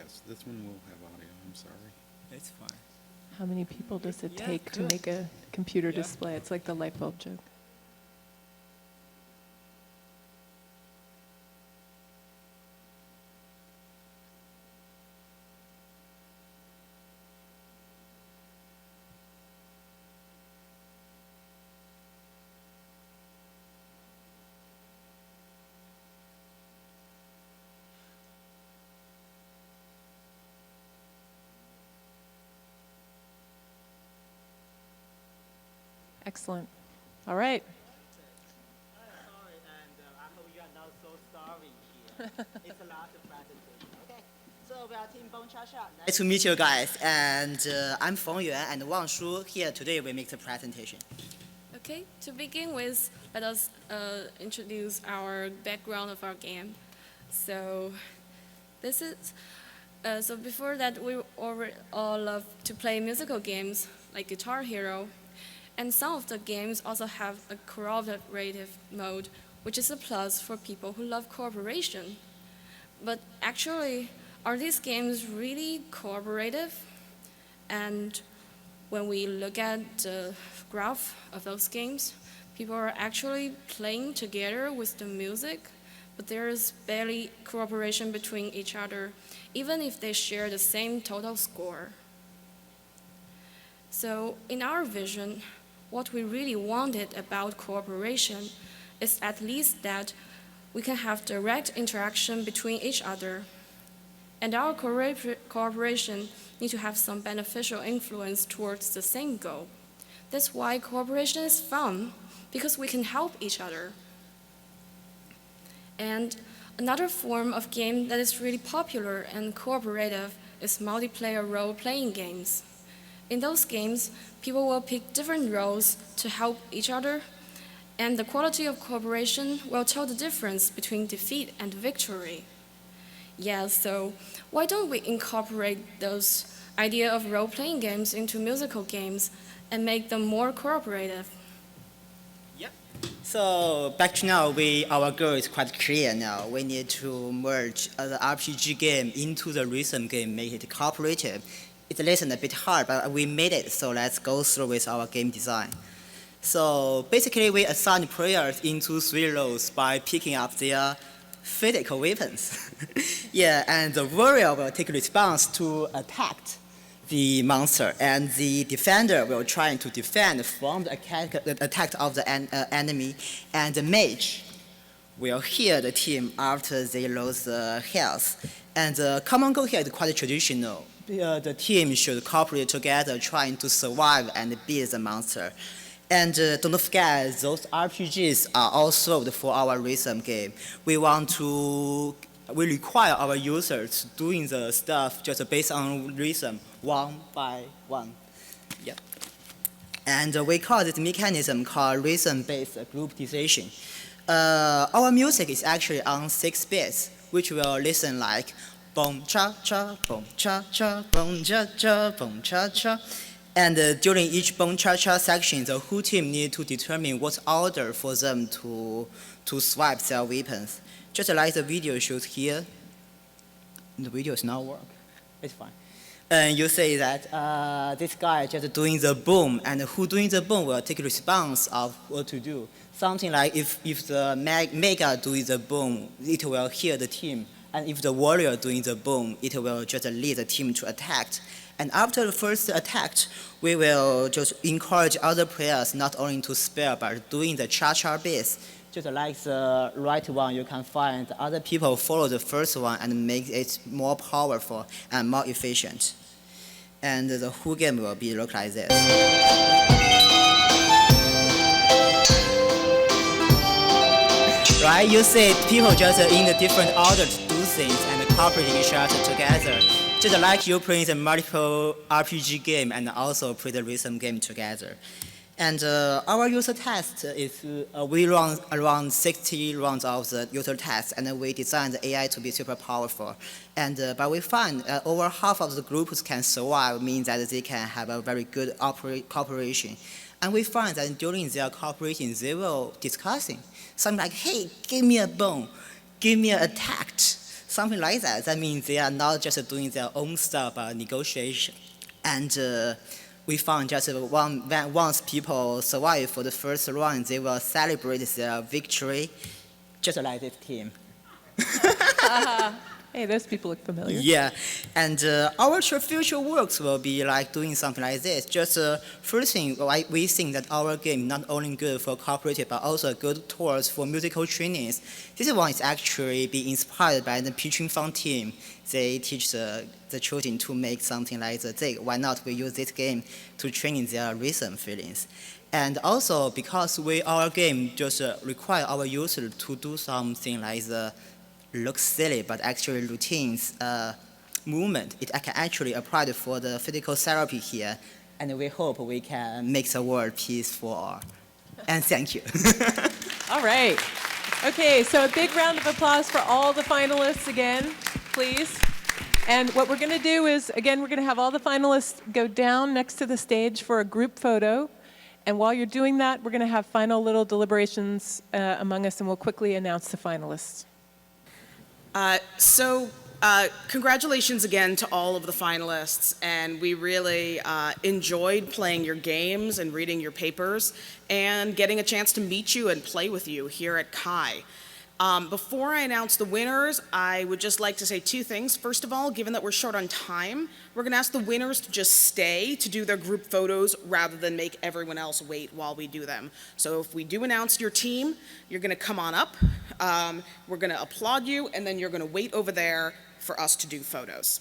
Yes, this one will have audio, I'm sorry. It's fine. How many people does it Yeah, take to good. make a computer display? It's like the light bulb joke. Excellent. All right. Nice to meet you guys, and I'm Florian and Wang here today we make the presentation. Okay, to begin with, let us introduce our background of our game. So this is, so before that we all love to play musical games like Guitar Hero, and some of the games also have a cooperative mode, which is a plus for people who love cooperation. But actually, are these games really cooperative? And when we look at the graph of those games, people are actually playing together with the music, but there is barely cooperation between each other, even if they share the same total score. So in our vision, what we really wanted about cooperation is at least that we can have direct interaction between each other. And our cooperation needs to have some beneficial influence towards the same goal. That's why cooperation is fun, because we can help each other. And another form of game that is really popular and cooperative is multiplayer role-playing games. In those games, people will pick different roles to help each other, and the quality of cooperation will tell the difference between defeat and victory. Yeah, so why don't we incorporate those idea of role-playing games into musical games and make them more cooperative? So back to now, our goal is quite clear now. We need to merge the RPG game into the rhythm game, make it cooperative. It's a lesson a bit hard, but we made it, so let's go through with our game design. So basically, we assign players into 3 roles by picking up their physical weapons. Yeah, and the warrior will take response to attack the monster, and the defender will try to defend from the attack of the enemy, and the mage will heal the team after they lose health. And the common goal here is quite traditional. The team should cooperate together trying to survive and beat the monster. And don't forget, those RPGs are all sold for our rhythm game. We require our users doing the stuff just based on rhythm, one by one. Yep. And we call this mechanism called rhythm-based group decision. Our music is actually on 6 bits, which will listen like boom cha cha, boom cha cha, boom cha cha, boom cha cha. And during each boom cha cha section, the whole team need to determine what order for them to swipe their weapons. Just like the video shows here. The video does not work. It's fine. And you say that this guy just doing the boom, and who doing the boom will take response of what to do. Something like if the mega doing the boom, it will heal the team. And if the warrior doing the boom, it will just lead the team to attack. And after the first attack, we will just encourage other players not only to spare, but doing the cha-cha bits. Just like the right one, you can find other people follow the first one and make it more powerful and more efficient. And the whole game will be look like this. Right? You see people just in the different order to do things and cooperating each other together. Just like you playing the multiple RPG game and also play the rhythm game together. And our user test is, we run around 60 rounds of the user test, and we designed the AI to be super powerful. And but we find over half of the groups can survive, means that they can have a very good cooperation. And we find that during their cooperation, they will discussing something like, hey, give me a bone, give me an attack. something like that. That means they are not just doing their own stuff, but negotiation. And we found just once people survive for the first round, they will celebrate their victory, just like this team. Hey, those people look familiar. Yeah, and our future works will be like doing something like this. Just first thing, we think that our game not only good for cooperative, but also good tools for musical trainings. This one is actually be inspired by the PinchFun team. They teach the children to make something like this. Why not we use this game to train their rhythm feelings? And also because our game just require our user to do something like the looks silly, but actually routines movement. It can actually apply for the physical therapy here, and we hope we can make the world peaceful. And thank you. All right. Okay, so a big round of applause for all the finalists again, please. And what we're going to do is, again, we're going to have all the finalists go down next to the stage for a group photo. And while you're doing that, we're going to have final little deliberations among us, and we'll quickly announce the finalists. Congratulations again to all of the finalists, and we really enjoyed playing your games and reading your papers and getting a chance to meet you and play with you here at CHI. Before I announce the winners, I would just like to say two things. First of all, given that we're short on time, we're going to ask the winners to just stay to do their group photos rather than make everyone else wait while we do them. So if we do announce your team, you're going to come on up, we're going to applaud you, and then you're going to wait over there for us to do photos.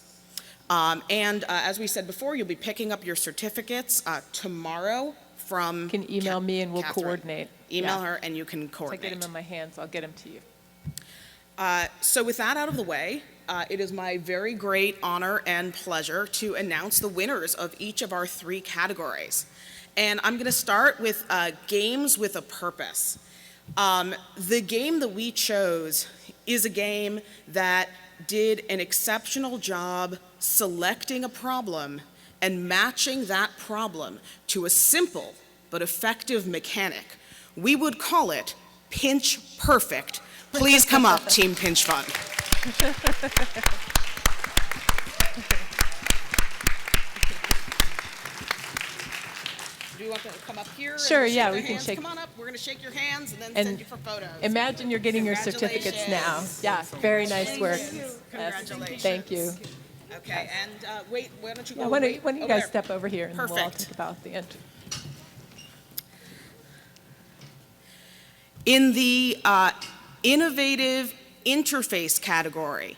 As we said before, you'll be picking up your certificates tomorrow from You can email me and we'll Katherine. Coordinate. Email her and you can So I coordinate. get them in my hands, I'll get them to you. So with that out of the way, it is my very great honor and pleasure to announce the winners of each of our 3 categories. And I'm going to start with games with a purpose. The game that we chose is a game that did an exceptional job selecting a problem and matching that problem to a simple but effective mechanic. We would call it Pinch Perfect. Please come up, Team PinchFun. Do you want to come up here? Sure, and yeah, shake we their can hands? shake. Come on up. We're going to shake your hands and then And send you for photos. imagine you're getting your certificates now. Yeah, very nice work. Yes, Congratulations. thank you. Okay, and wait, why don't you go Yeah, why don't wait you over guys there. step over here and we'll all Perfect. talk about the end. In the innovative interface category,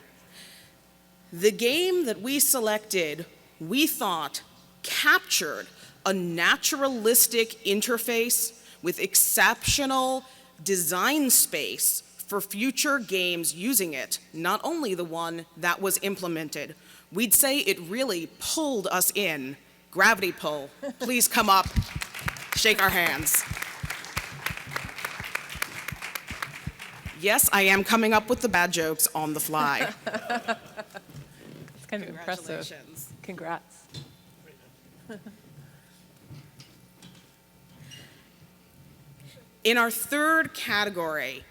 the game that we selected, we thought captured a naturalistic interface with exceptional design space for future games using it, not only the one that was implemented. We'd say it really pulled us in. Gravity pull. Please come up, shake our hands. Yes, I am coming up with the bad jokes on the fly. It's kind of impressive. Congrats. In our third category,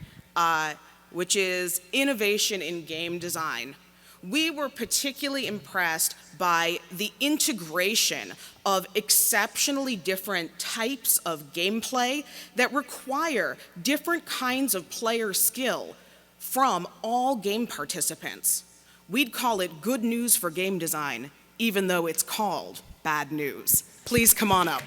which is innovation in game design, we were particularly impressed by the integration of exceptionally different types of gameplay that require different kinds of player skill from all game participants. We'd call it good news for game design, even though it's called bad news. Please come on up.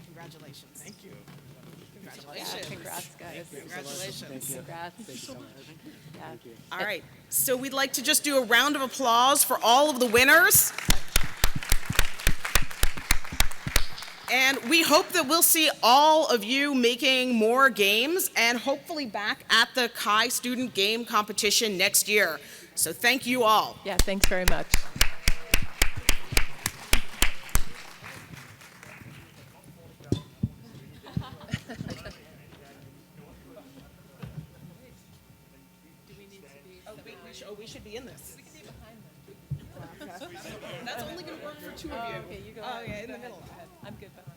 Congratulations. Thank you. Congratulations. Yeah, congrats, guys. Congratulations. Congrats. Yeah. All right, so we'd like to just do a round of applause for all of the winners. And we hope that we'll see all of you making more games and hopefully back at the CHI Student Game Competition next year. So thank you all. Yeah, thanks very much. We should be in this. That's only going to work for 2 of you. Okay, you go Oh, ahead. yeah, in Go the ahead. middle. I'm good behind.